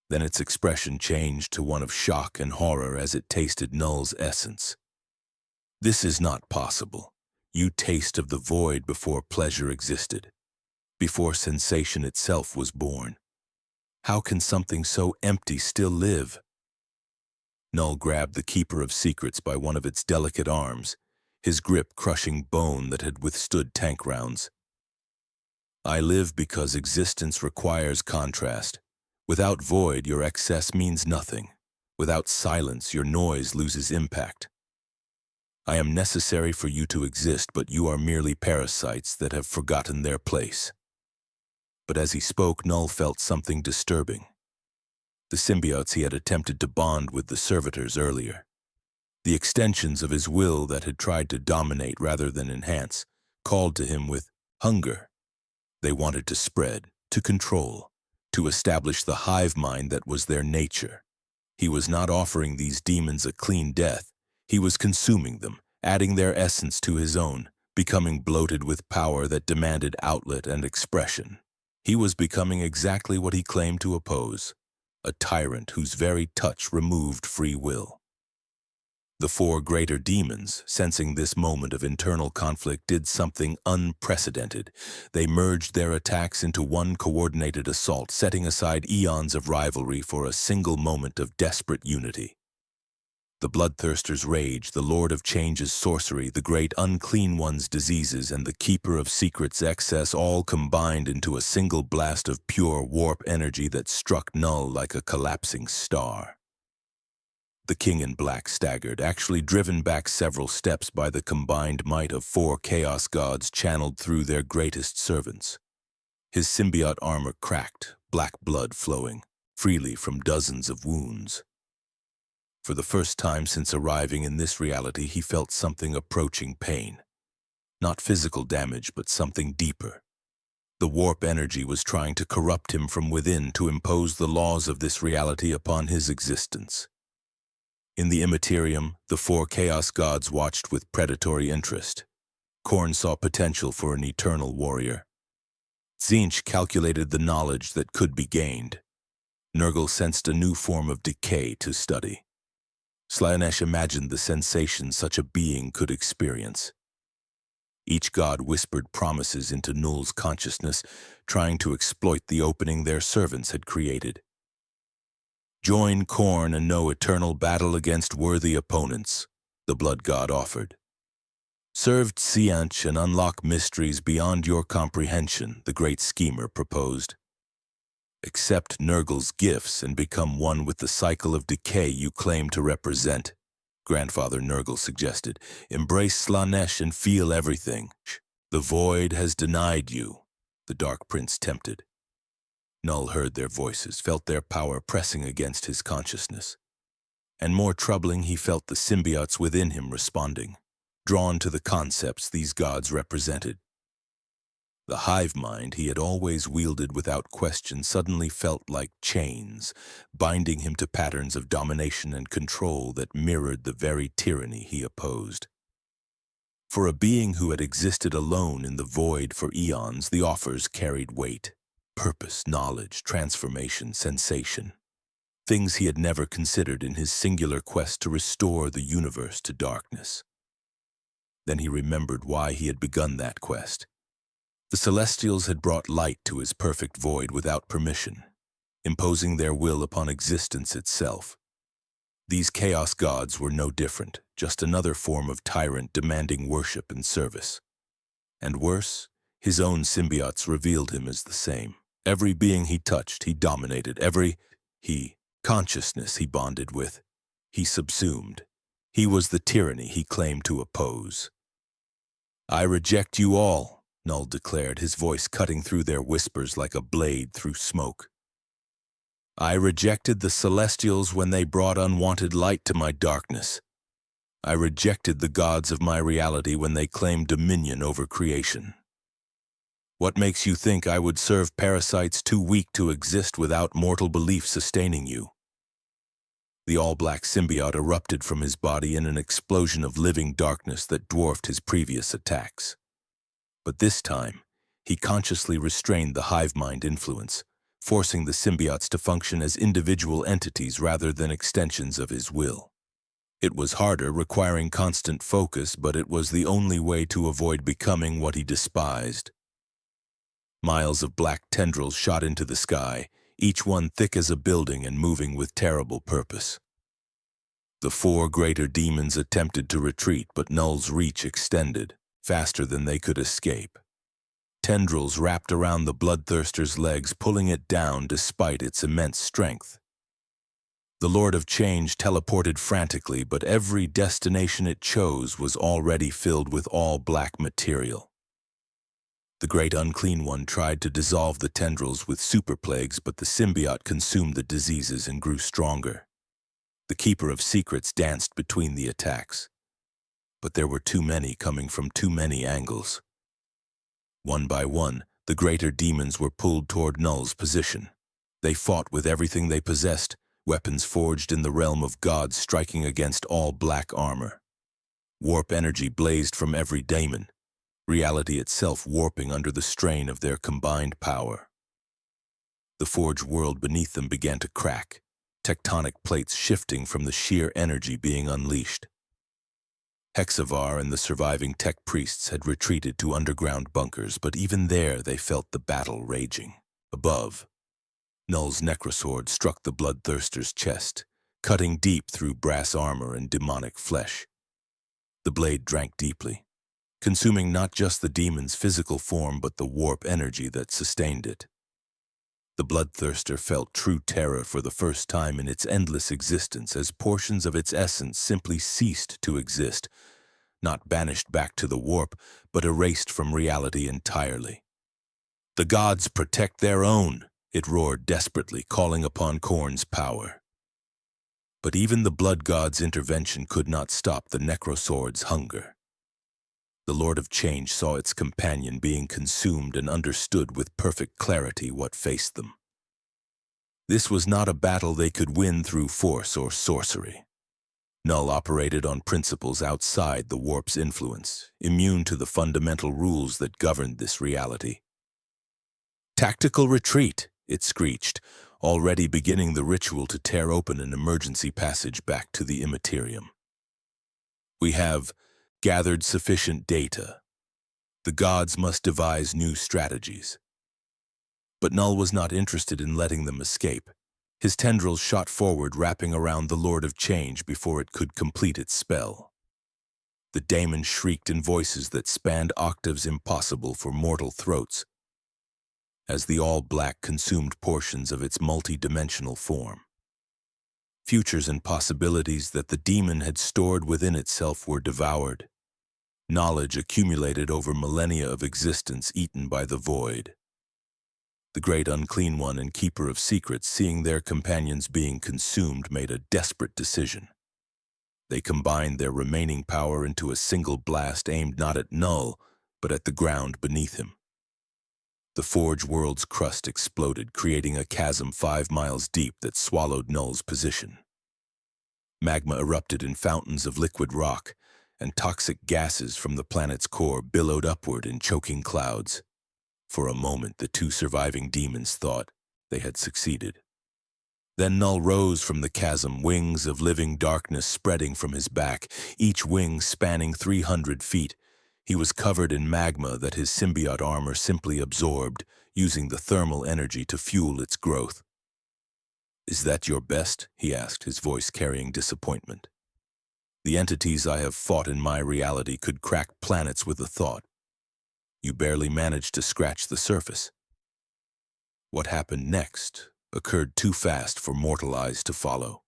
Then its expression changed to one of shock and horror as it tasted Knull's essence. "This is not possible. You taste of the void before pleasure existed, before sensation itself was born. How can something so empty still live?" Knull grabbed the Keeper of Secrets by one of its delicate arms, his grip crushing bone that had withstood tank rounds. "I live because existence requires contrast. Without void, your excess means nothing. Without silence, your noise loses impact. I am necessary for you to exist, but you are merely parasites that have forgotten their place." But as he spoke, Knull felt something disturbing. The symbiotes he had attempted to bond with the servitors earlier, the extensions of his will that had tried to dominate rather than enhance, called to him with hunger. They wanted to spread, to control, to establish the hive mind that was their nature. He was not offering these demons a clean death. He was consuming them, adding their essence to his own, becoming bloated with power that demanded outlet and expression. He was becoming exactly what he claimed to oppose, a tyrant whose very touch removed free will. The 4 greater demons, sensing this moment of internal conflict, did something unprecedented. They merged their attacks into one coordinated assault, setting aside eons of rivalry for a single moment of desperate unity. The Bloodthirster's rage, the Lord of Change's sorcery, the Great Unclean One's diseases, and the Keeper of Secrets' excess all combined into a single blast of pure warp energy that struck Knull like a collapsing star. The King in Black staggered, actually driven back several steps by the combined might of 4 chaos gods channeled through their greatest servants. His symbiote armor cracked, black blood flowing freely from dozens of wounds. For the first time since arriving in this reality, he felt something approaching pain. Not physical damage, but something deeper. The warp energy was trying to corrupt him from within, to impose the laws of this reality upon his existence. In the Imperium, the 4 chaos gods watched with predatory interest. Khorne saw potential for an eternal warrior. Tzeentch calculated the knowledge that could be gained. Nurgle sensed a new form of decay to study. Slaanesh imagined the sensation such a being could experience. Each god whispered promises into Knull's consciousness, trying to exploit the opening their servants had created. "Join Khorne and know eternal battle against worthy opponents," the blood god offered. "Serve Tzeentch and unlock mysteries beyond your comprehension," the great schemer proposed. "Accept Nurgle's gifts and become one with the cycle of decay you claim to represent," Grandfather Nurgle suggested. "Embrace Slaanesh and feel everything." "The void has denied you," the Dark Prince tempted. Knull heard their voices, felt their power pressing against his consciousness. And more troubling, he felt the symbiotes within him responding, drawn to the concepts these gods represented. The hive mind he had always wielded without question suddenly felt like chains, binding him to patterns of domination and control that mirrored the very tyranny he opposed. For a being who had existed alone in the void for eons, the offers carried weight. Purpose, knowledge, transformation, sensation. Things he had never considered in his singular quest to restore the universe to darkness. Then he remembered why he had begun that quest. The Celestials had brought light to his perfect void without permission, imposing their will upon existence itself. These chaos gods were no different, just another form of tyrant demanding worship and service. And worse, his own symbiotes revealed him as the same. Every being he touched, he dominated. Every consciousness he bonded with, he subsumed. He was the tyranny he claimed to oppose. "I reject you all," Knull declared, his voice cutting through their whispers like a blade through smoke. "I rejected the Celestials when they brought unwanted light to my darkness. I rejected the gods of my reality when they claimed dominion over creation. What makes you think I would serve parasites too weak to exist without mortal belief sustaining you?" The all-black symbiote erupted from his body in an explosion of living darkness that dwarfed his previous attacks. But this time, he consciously restrained the hive mind influence, forcing the symbiotes to function as individual entities rather than extensions of his will. It was harder, requiring constant focus, but it was the only way to avoid becoming what he despised. Miles of black tendrils shot into the sky, each one thick as a building and moving with terrible purpose. The 4 greater demons attempted to retreat, but Knull's reach extended, faster than they could escape. Tendrils wrapped around the bloodthirster's legs, pulling it down despite its immense strength. The Lord of Change teleported frantically, but every destination it chose was already filled with all black material. The great unclean one tried to dissolve the tendrils with super plagues, but the symbiote consumed the diseases and grew stronger. The Keeper of Secrets danced between the attacks, but there were too many coming from too many angles. One by one, the greater demons were pulled toward Knull's position. They fought with everything they possessed, weapons forged in the realm of gods striking against all black armor. Warp energy blazed from every daemon, reality itself warping under the strain of their combined power. The forged world beneath them began to crack, tectonic plates shifting from the sheer energy being unleashed. Hexavar and the surviving tech priests had retreated to underground bunkers, but even there they felt the battle raging. Above, Knull's necrosword struck the bloodthirster's chest, cutting deep through brass armor and demonic flesh. The blade drank deeply, consuming not just the demon's physical form but the warp energy that sustained it. The bloodthirster felt true terror for the first time in its endless existence as portions of its essence simply ceased to exist, not banished back to the warp, but erased from reality entirely. "The gods protect their own," it roared desperately, calling upon Khorne's power. But even the blood god's intervention could not stop the necrosword's hunger. The Lord of Change saw its companion being consumed and understood with perfect clarity what faced them. This was not a battle they could win through force or sorcery. Knull operated on principles outside the warp's influence, immune to the fundamental rules that governed this reality. "Tactical retreat," it screeched, already beginning the ritual to tear open an emergency passage back to the Imperium. "We have gathered sufficient data. The gods must devise new strategies." But Knull was not interested in letting them escape. His tendrils shot forward, wrapping around the Lord of Change before it could complete its spell. The daemon shrieked in voices that spanned octaves impossible for mortal throats, as the all-black consumed portions of its multi-dimensional form. Futures and possibilities that the demon had stored within itself were devoured. Knowledge accumulated over millennia of existence eaten by the void. The great unclean one and Keeper of Secrets, seeing their companions being consumed, made a desperate decision. They combined their remaining power into a single blast aimed not at Knull, but at the ground beneath him. The forge world's crust exploded, creating a chasm 5 miles deep that swallowed Knull's position. Magma erupted in fountains of liquid rock, and toxic gases from the planet's core billowed upward in choking clouds. For a moment, the 2 surviving demons thought they had succeeded. Then Knull rose from the chasm, wings of living darkness spreading from his back, each wing spanning 300 feet. He was covered in magma that his symbiote armor simply absorbed, using the thermal energy to fuel its growth. "Is that your best?" he asked, his voice carrying disappointment. "The entities I have fought in my reality could crack planets with a thought. You barely managed to scratch the surface." What happened next occurred too fast for mortal eyes to follow.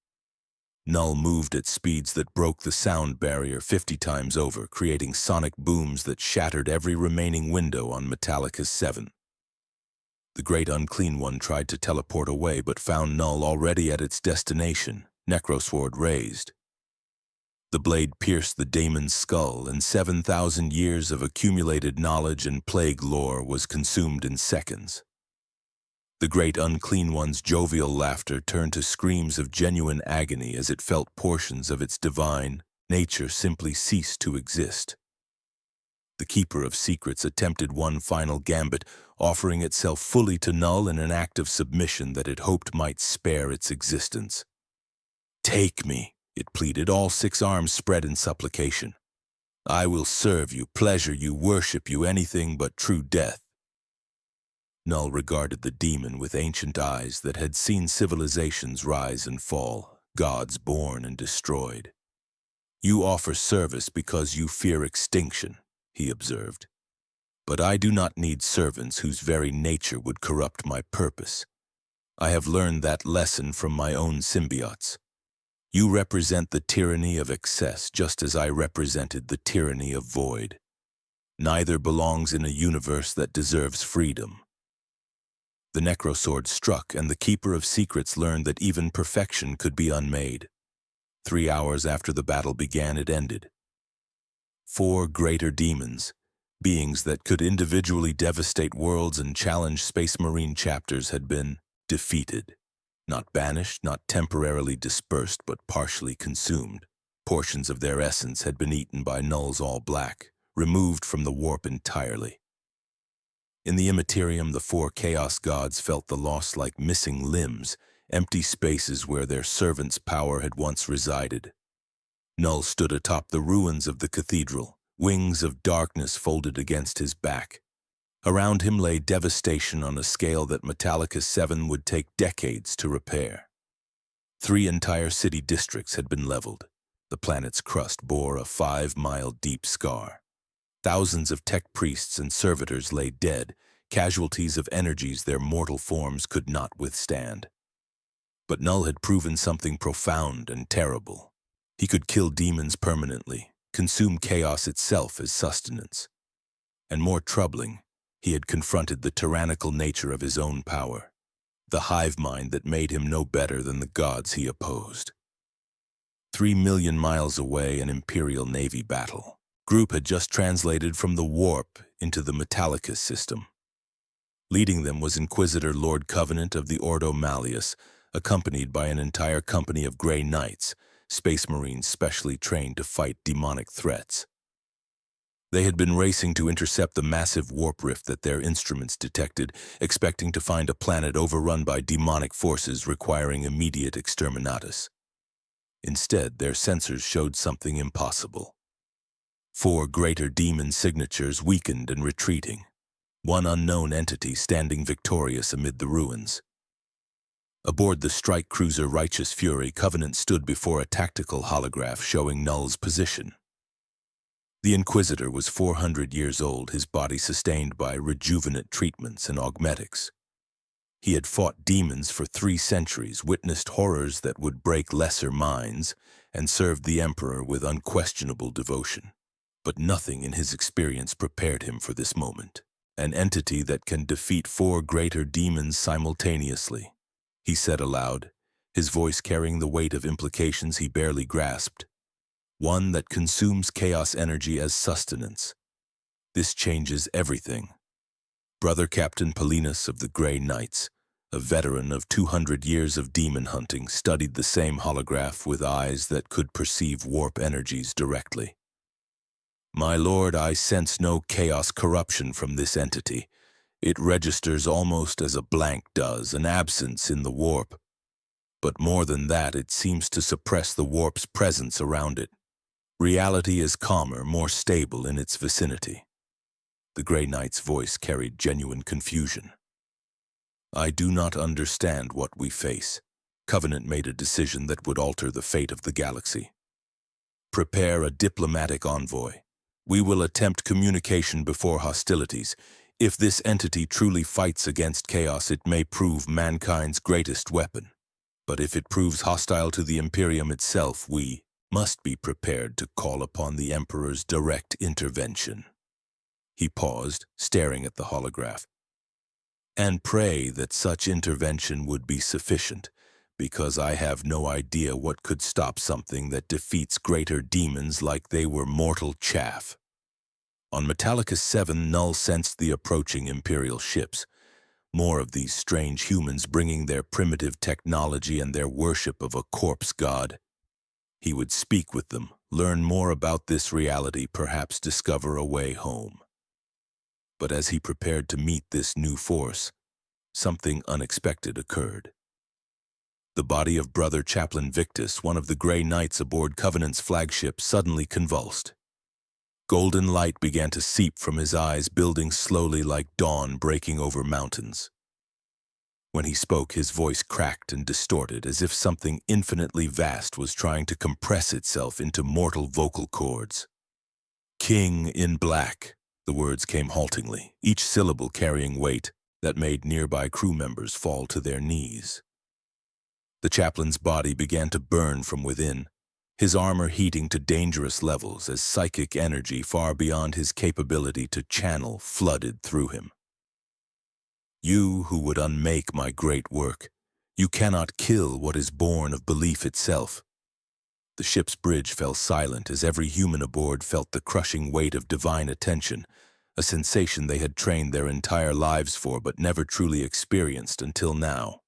Knull moved at speeds that broke the sound barrier 50 times over, creating sonic booms that shattered every remaining window on Metallicus 7. The Great Unclean One tried to teleport away, but found Knull already at its destination, necrosword raised. The blade pierced the daemon's skull, and 7,000 years of accumulated knowledge and plague lore was consumed in seconds. The Great Unclean One's jovial laughter turned to screams of genuine agony as it felt portions of its divine nature simply cease to exist. The Keeper of Secrets attempted one final gambit, offering itself fully to Knull in an act of submission that it hoped might spare its existence. "Take me," it pleaded, all 6 arms spread in supplication. "I will serve you, pleasure you, worship you, anything but true death." Knull regarded the demon with ancient eyes that had seen civilizations rise and fall, gods born and destroyed. "You offer service because you fear extinction," he observed. "But I do not need servants whose very nature would corrupt my purpose. I have learned that lesson from my own symbiotes. You represent the tyranny of excess, just as I represented the tyranny of void. Neither belongs in a universe that deserves freedom." The necrosword struck, and the Keeper of Secrets learned that even perfection could be unmade. 3 hours after the battle began, it ended. 4 greater demons, beings that could individually devastate worlds and challenge Space Marine chapters, had been defeated. Not banished, not temporarily dispersed, but partially consumed. Portions of their essence had been eaten by Knull's All-Black, removed from the warp entirely. In the Imperium, the 4 Chaos Gods felt the loss like missing limbs, empty spaces where their servant's power had once resided. Knull stood atop the ruins of the cathedral, wings of darkness folded against his back. Around him lay devastation on a scale that Metallicus 7 would take decades to repair. 3 entire city districts had been leveled. The planet's crust bore a 5-mile-deep scar. Thousands of tech priests and servitors lay dead, casualties of energies their mortal forms could not withstand. But Knull had proven something profound and terrible. He could kill demons permanently, consume chaos itself as sustenance. And more troubling, he had confronted the tyrannical nature of his own power, the hive mind that made him no better than the gods he opposed. 3 million miles away, an Imperial Navy battle group had just translated from the warp into the Metallicus system. Leading them was Inquisitor Lord Covenant of the Ordo Malleus, accompanied by an entire company of Grey Knights, Space Marines specially trained to fight demonic threats. They had been racing to intercept the massive warp rift that their instruments detected, expecting to find a planet overrun by demonic forces requiring immediate exterminatus. Instead, their sensors showed something impossible. 4 greater demon signatures weakened and retreating, one unknown entity standing victorious amid the ruins. Aboard the strike cruiser Righteous Fury, Covenant stood before a tactical holograph showing Knull's position. The Inquisitor was 400 years old, his body sustained by rejuvenate treatments and augmetics. He had fought demons for 3 centuries, witnessed horrors that would break lesser minds, and served the Emperor with unquestionable devotion. But nothing in his experience prepared him for this moment. An entity that can defeat 4 greater demons simultaneously, he said aloud, his voice carrying the weight of implications he barely grasped. One that consumes chaos energy as sustenance. This changes everything. Brother Captain Paulinus of the Grey Knights, a veteran of 200 years of demon hunting, studied the same holograph with eyes that could perceive warp energies directly. "My lord, I sense no chaos corruption from this entity. It registers almost as a blank does, an absence in the warp. But more than that, it seems to suppress the warp's presence around it. Reality is calmer, more stable in its vicinity." The Grey Knight's voice carried genuine confusion. "I do not understand what we face. Covenant made a decision that would alter the fate of the galaxy. Prepare a diplomatic envoy. We will attempt communication before hostilities. If this entity truly fights against chaos, it may prove mankind's greatest weapon. But if it proves hostile to the Imperium itself, we must be prepared to call upon the Emperor's direct intervention." He paused, staring at the holograph. "And pray that such intervention would be sufficient, because I have no idea what could stop something that defeats greater demons like they were mortal chaff." On Metallicus 7, Knull sensed the approaching Imperial ships. More of these strange humans bringing their primitive technology and their worship of a corpse god. He would speak with them, learn more about this reality, perhaps discover a way home. But as he prepared to meet this new force, something unexpected occurred. The body of Brother Chaplain Victus, one of the Grey Knights aboard Covenant's flagship, suddenly convulsed. Golden light began to seep from his eyes, building slowly like dawn breaking over mountains. When he spoke, his voice cracked and distorted, as if something infinitely vast was trying to compress itself into mortal vocal cords. "King in black," the words came haltingly, each syllable carrying weight that made nearby crew members fall to their knees. The chaplain's body began to burn from within, his armor heating to dangerous levels as psychic energy far beyond his capability to channel flooded through him. "You who would unmake my great work, you cannot kill what is born of belief itself." The ship's bridge fell silent as every human aboard felt the crushing weight of divine attention, a sensation they had trained their entire lives for but never truly experienced until now.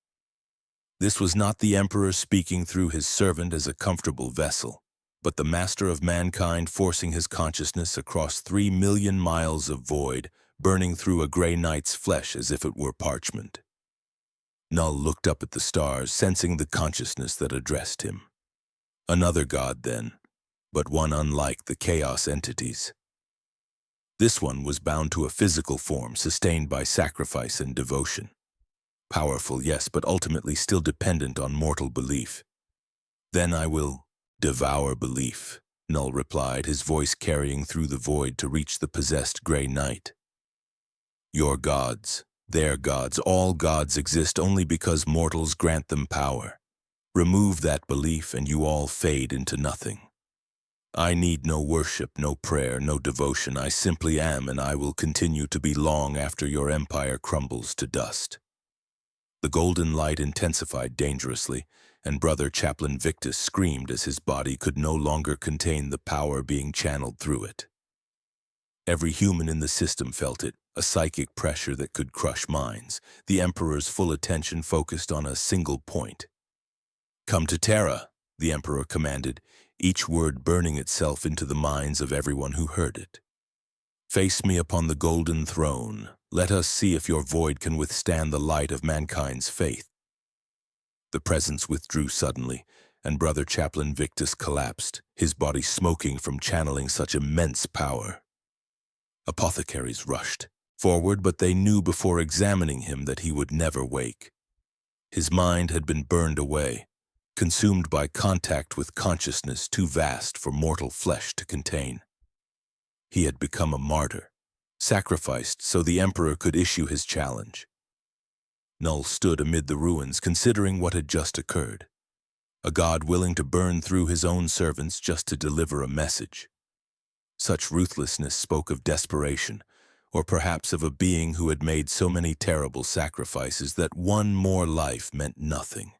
This was not the Emperor speaking through his servant as a comfortable vessel, but the master of mankind forcing his consciousness across 3 million miles of void, burning through a Grey Knight's flesh as if it were parchment. Knull looked up at the stars, sensing the consciousness that addressed him. Another god, then, but one unlike the chaos entities. This one was bound to a physical form sustained by sacrifice and devotion. Powerful, yes, but ultimately still dependent on mortal belief. "Then I will devour belief," Knull replied, his voice carrying through the void to reach the possessed Grey Knight. "Your gods, their gods, all gods exist only because mortals grant them power. Remove that belief and you all fade into nothing. I need no worship, no prayer, no devotion. I simply am, and I will continue to be long after your empire crumbles to dust." The golden light intensified dangerously, and Brother Chaplain Victus screamed as his body could no longer contain the power being channeled through it. Every human in the system felt it, a psychic pressure that could crush minds, the Emperor's full attention focused on a single point. "Come to Terra," the Emperor commanded, each word burning itself into the minds of everyone who heard it. "Face me upon the golden throne. Let us see if your void can withstand the light of mankind's faith." The presence withdrew suddenly, and Brother Chaplain Victus collapsed, his body smoking from channeling such immense power. Apothecaries rushed forward, but they knew before examining him that he would never wake. His mind had been burned away, consumed by contact with consciousness too vast for mortal flesh to contain. He had become a martyr, sacrificed so the Emperor could issue his challenge. Knull stood amid the ruins, considering what had just occurred. A god willing to burn through his own servants just to deliver a message. Such ruthlessness spoke of desperation, or perhaps of a being who had made so many terrible sacrifices that one more life meant nothing.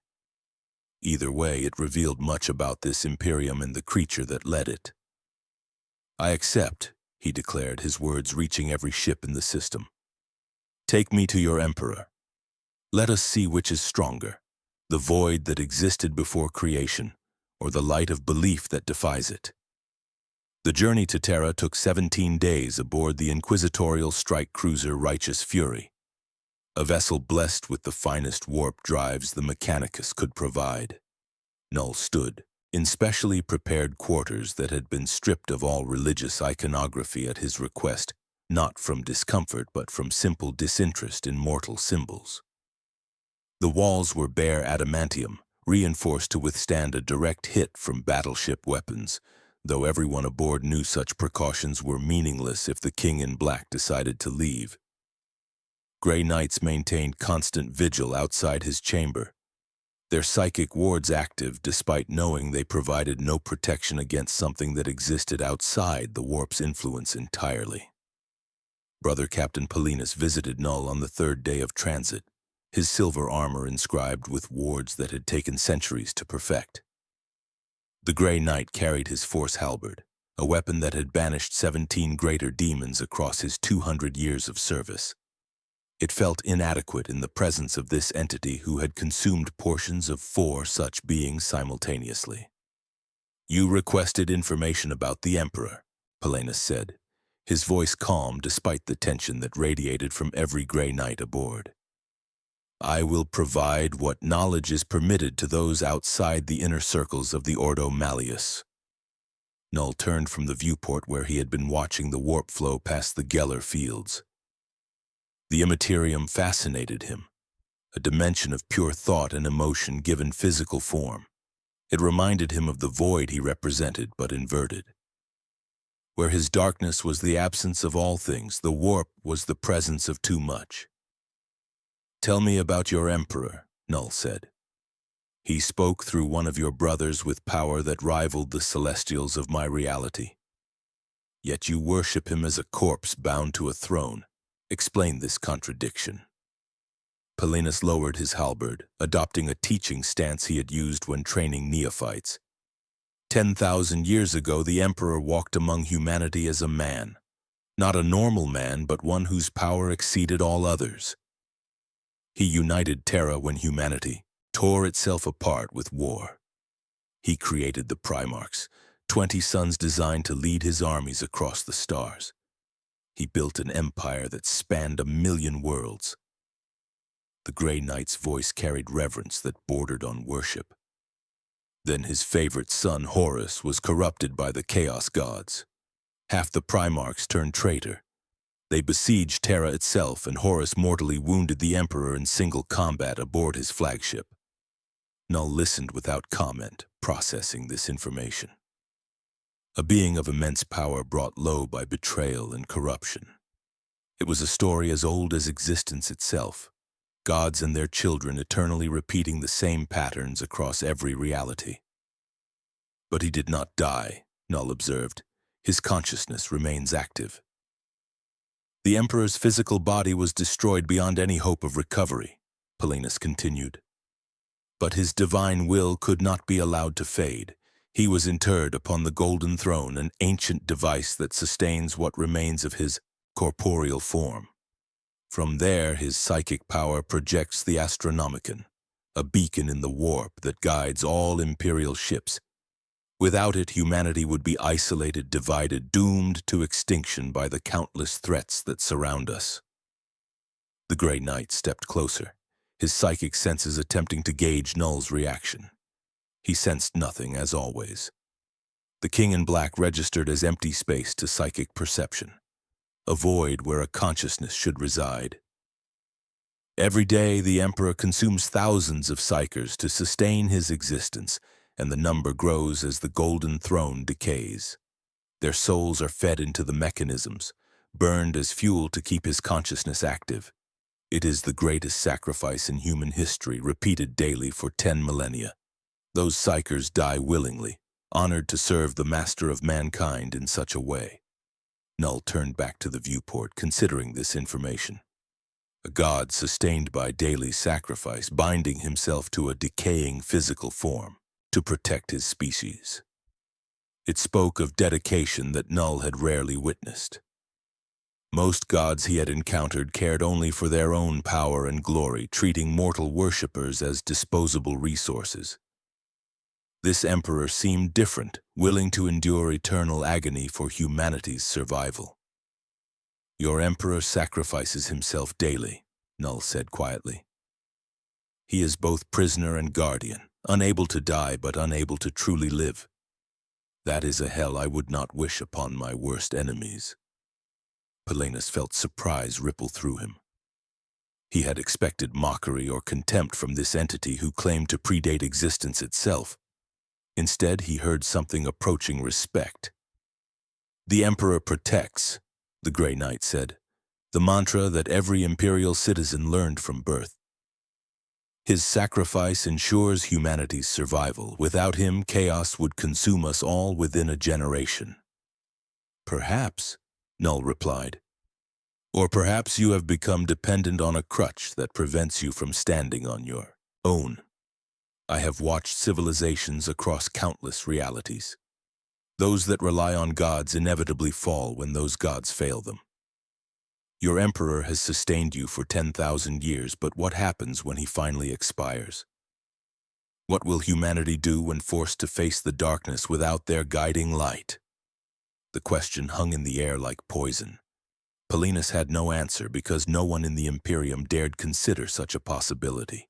Either way, it revealed much about this Imperium and the creature that led it. "I accept," he declared, his words reaching every ship in the system. "Take me to your Emperor. Let us see which is stronger, the void that existed before creation, or the light of belief that defies it." The journey to Terra took 17 days aboard the inquisitorial strike cruiser Righteous Fury, a vessel blessed with the finest warp drives the Mechanicus could provide. Knull stood in specially prepared quarters that had been stripped of all religious iconography at his request, not from discomfort but from simple disinterest in mortal symbols. The walls were bare adamantium, reinforced to withstand a direct hit from battleship weapons, though everyone aboard knew such precautions were meaningless if the King in Black decided to leave. Grey Knights maintained constant vigil outside his chamber, their psychic wards active despite knowing they provided no protection against something that existed outside the warp's influence entirely. Brother Captain Paulinus visited Knull on the third day of transit, his silver armor inscribed with wards that had taken centuries to perfect. The Grey Knight carried his force halberd, a weapon that had banished 17 greater demons across his 200 years of service. It felt inadequate in the presence of this entity who had consumed portions of 4 such beings simultaneously. "You requested information about the Emperor," Paulinus said, his voice calm despite the tension that radiated from every Grey Knight aboard. "I will provide what knowledge is permitted to those outside the inner circles of the Ordo Malleus." Knull turned from the viewport where he had been watching the warp flow past the Geller fields. The Imperium fascinated him, a dimension of pure thought and emotion given physical form. It reminded him of the void he represented but inverted. Where his darkness was the absence of all things, the warp was the presence of too much. "Tell me about your Emperor," Knull said. "He spoke through one of your brothers with power that rivaled the celestials of my reality. Yet you worship him as a corpse bound to a throne. Explain this contradiction." Paulinus lowered his halberd, adopting a teaching stance he had used when training neophytes. 10,000 years ago, the Emperor walked among humanity as a man. Not a normal man, but one whose power exceeded all others. He united Terra when humanity tore itself apart with war. He created the Primarchs, 20 sons designed to lead his armies across the stars. He built an empire that spanned 1,000,000 worlds. The Grey Knight's voice carried reverence that bordered on worship. Then his favorite son, Horus, was corrupted by the Chaos Gods. Half the Primarchs turned traitor. They besieged Terra itself, and Horus mortally wounded the Emperor in single combat aboard his flagship. Knull listened without comment, processing this information. A being of immense power brought low by betrayal and corruption. It was a story as old as existence itself, gods and their children eternally repeating the same patterns across every reality. "But he did not die," Knull observed. "His consciousness remains active." "The Emperor's physical body was destroyed beyond any hope of recovery," Paulinus continued. "But his divine will could not be allowed to fade. He was interred upon the Golden Throne, an ancient device that sustains what remains of his corporeal form. From there, his psychic power projects the Astronomicon, a beacon in the warp that guides all Imperial ships. Without it, humanity would be isolated, divided, doomed to extinction by the countless threats that surround us." The Grey Knight stepped closer, his psychic senses attempting to gauge Knull's reaction. He sensed nothing, as always. The King in Black registered as empty space to psychic perception, a void where a consciousness should reside. "Every day, the Emperor consumes thousands of psychers to sustain his existence, and the number grows as the Golden Throne decays. Their souls are fed into the mechanisms, burned as fuel to keep his consciousness active. It is the greatest sacrifice in human history, repeated daily for 10 millennia. Those psychers die willingly, honored to serve the master of mankind in such a way." Knull turned back to the viewport, considering this information. A god sustained by daily sacrifice, binding himself to a decaying physical form to protect his species. It spoke of dedication that Knull had rarely witnessed. Most gods he had encountered cared only for their own power and glory, treating mortal worshippers as disposable resources. This emperor seemed different, willing to endure eternal agony for humanity's survival. "Your emperor sacrifices himself daily," Knull said quietly. "He is both prisoner and guardian, unable to die but unable to truly live. That is a hell I would not wish upon my worst enemies." Paulinus felt surprise ripple through him. He had expected mockery or contempt from this entity who claimed to predate existence itself. Instead, he heard something approaching respect. "The Emperor protects," the Grey Knight said. the mantra that every imperial citizen learned from birth. His sacrifice ensures humanity's survival. Without him, chaos would consume us all within a generation. Perhaps, Knull replied. Or perhaps you have become dependent on a crutch that prevents you from standing on your own. I have watched civilizations across countless realities. Those that rely on gods inevitably fall when those gods fail them. Your emperor has sustained you for 10,000 years, but what happens when he finally expires? What will humanity do when forced to face the darkness without their guiding light? The question hung in the air like poison. Paulinus had no answer because no one in the Imperium dared consider such a possibility.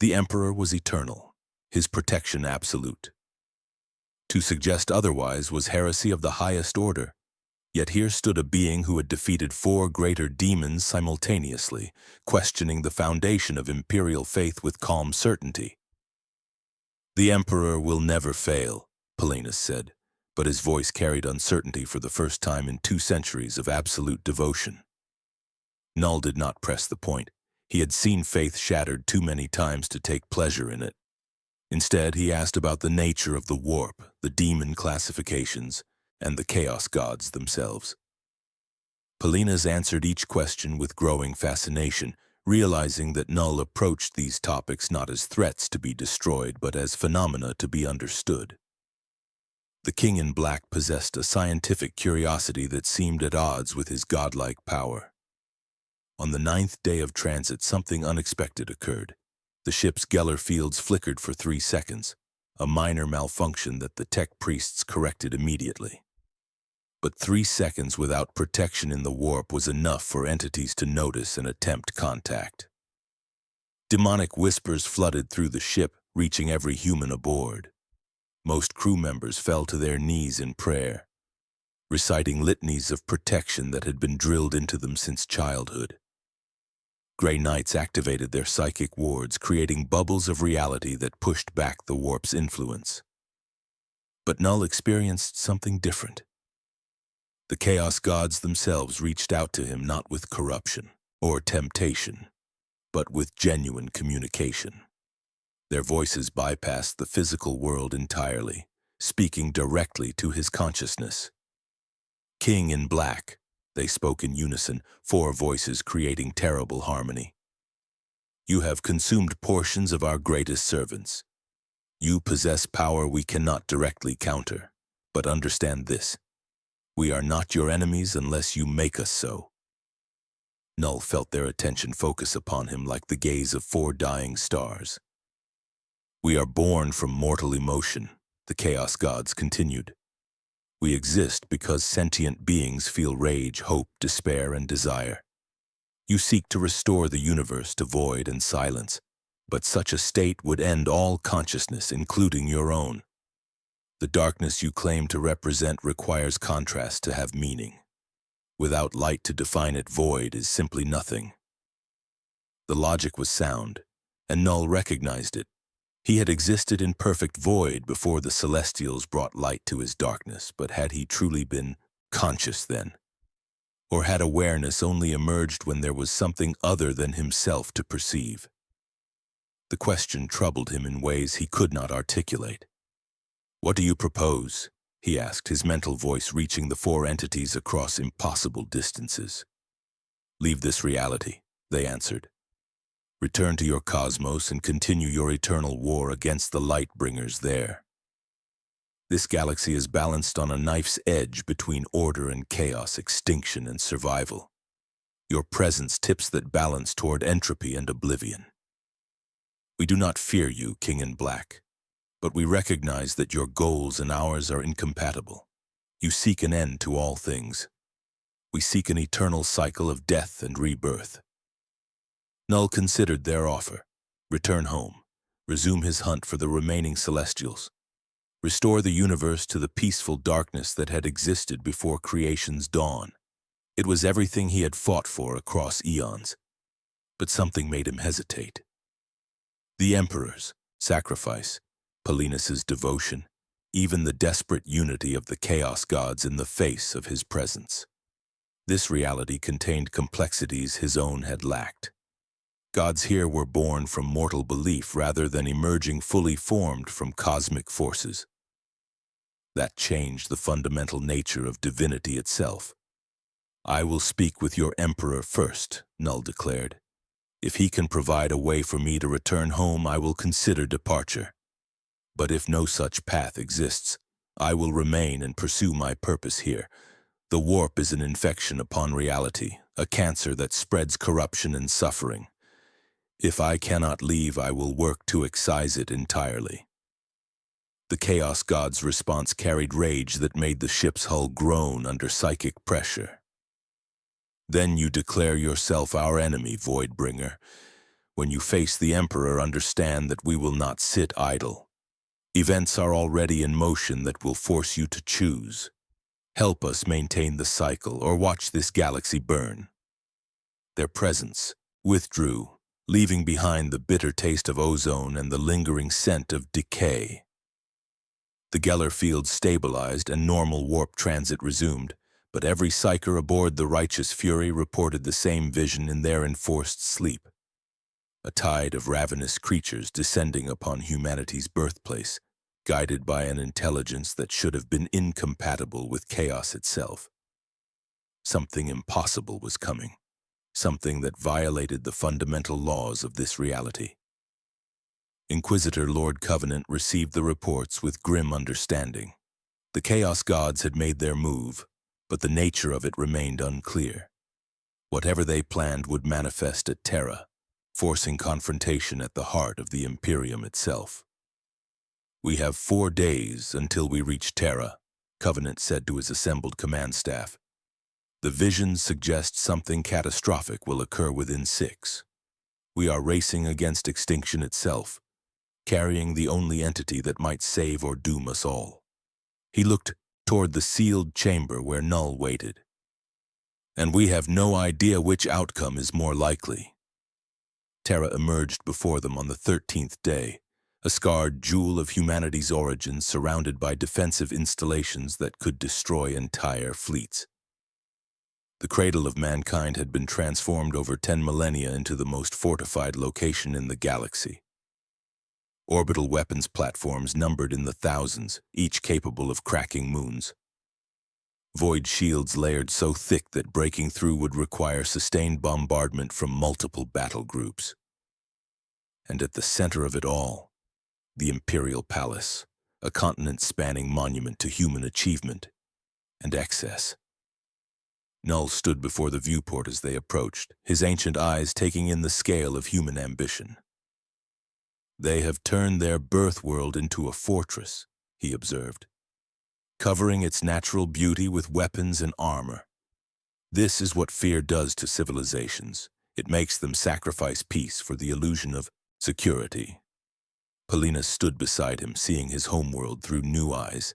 The emperor was eternal, his protection absolute. To suggest otherwise was heresy of the highest order. Yet here stood a being who had defeated 4 greater demons simultaneously, questioning the foundation of imperial faith with calm certainty. The emperor will never fail, Paulinus said, but his voice carried uncertainty for the first time in 2 centuries of absolute devotion. Knull did not press the point. He had seen faith shattered too many times to take pleasure in it. Instead, he asked about the nature of the warp, the demon classifications, and the chaos gods themselves. Paulinus answered each question with growing fascination, realizing that Knull approached these topics not as threats to be destroyed, but as phenomena to be understood. The King in Black possessed a scientific curiosity that seemed at odds with his godlike power. On the 9th day of transit, something unexpected occurred. The ship's Geller fields flickered for 3 seconds, a minor malfunction that the tech priests corrected immediately. But 3 seconds without protection in the warp was enough for entities to notice and attempt contact. Demonic whispers flooded through the ship, reaching every human aboard. Most crew members fell to their knees in prayer, reciting litanies of protection that had been drilled into them since childhood. Grey Knights activated their psychic wards, creating bubbles of reality that pushed back the warp's influence. But Knull experienced something different. The Chaos Gods themselves reached out to him not with corruption or temptation, but with genuine communication. Their voices bypassed the physical world entirely, speaking directly to his consciousness. King in Black, they spoke in unison, 4 voices creating terrible harmony. You have consumed portions of our greatest servants. You possess power we cannot directly counter, but understand this. We are not your enemies unless you make us so. Knull felt their attention focus upon him like the gaze of 4 dying stars. We are born from mortal emotion, the Chaos Gods continued. We exist because sentient beings feel rage, hope, despair, and desire. You seek to restore the universe to void and silence, but such a state would end all consciousness, including your own. The darkness you claim to represent requires contrast to have meaning. Without light to define it, void is simply nothing. The logic was sound, and Knull recognized it. He had existed in perfect void before the Celestials brought light to his darkness, but had he truly been conscious then? Or had awareness only emerged when there was something other than himself to perceive? The question troubled him in ways he could not articulate. What do you propose? He asked, his mental voice reaching the 4 entities across impossible distances. Leave this reality, they answered. Return to your cosmos and continue your eternal war against the light-bringers there. This galaxy is balanced on a knife's edge between order and chaos, extinction and survival. Your presence tips that balance toward entropy and oblivion. We do not fear you, King in Black, but we recognize that your goals and ours are incompatible. You seek an end to all things. We seek an eternal cycle of death and rebirth. Knull considered their offer. Return home, resume his hunt for the remaining Celestials, restore the universe to the peaceful darkness that had existed before creation's dawn. It was everything he had fought for across eons, but something made him hesitate. The Emperor's sacrifice, Paulinus's devotion, even the desperate unity of the Chaos Gods in the face of his presence. This reality contained complexities his own had lacked. Gods here were born from mortal belief rather than emerging fully formed from cosmic forces. That changed the fundamental nature of divinity itself. "I will speak with your emperor first," Knull declared. "If he can provide a way for me to return home, I will consider departure. But if no such path exists, I will remain and pursue my purpose here. The warp is an infection upon reality, a cancer that spreads corruption and suffering. If I cannot leave, I will work to excise it entirely." The Chaos God's response carried rage that made the ship's hull groan under psychic pressure. "Then you declare yourself our enemy, Voidbringer. When you face the Emperor, understand that we will not sit idle. Events are already in motion that will force you to choose. Help us maintain the cycle, or watch this galaxy burn." Their presence withdrew, leaving behind the bitter taste of ozone and the lingering scent of decay. The Geller field stabilized and normal warp transit resumed, but every psyker aboard the Righteous Fury reported the same vision in their enforced sleep. A tide of ravenous creatures descending upon humanity's birthplace, guided by an intelligence that should have been incompatible with chaos itself. Something impossible was coming, something that violated the fundamental laws of this reality. Inquisitor Lord Covenant received the reports with grim understanding. The Chaos Gods had made their move, but the nature of it remained unclear. Whatever they planned would manifest at Terra, forcing confrontation at the heart of the Imperium itself. "We have 4 days until we reach Terra," Covenant said to his assembled command staff. "The visions suggest something catastrophic will occur within 6. We are racing against extinction itself, carrying the only entity that might save or doom us all." He looked toward the sealed chamber where Knull waited. "And we have no idea which outcome is more likely." Terra emerged before them on the 13th day, a scarred jewel of humanity's origin surrounded by defensive installations that could destroy entire fleets. The cradle of mankind had been transformed over 10 millennia into the most fortified location in the galaxy. Orbital weapons platforms numbered in the thousands, each capable of cracking moons. Void shields layered so thick that breaking through would require sustained bombardment from multiple battle groups. And at the center of it all, the Imperial Palace, a continent-spanning monument to human achievement and excess. Knull stood before the viewport as they approached, his ancient eyes taking in the scale of human ambition. "They have turned their birth world into a fortress," he observed, "covering its natural beauty with weapons and armor. This is what fear does to civilizations. It makes them sacrifice peace for the illusion of security." Polina stood beside him, seeing his homeworld through new eyes.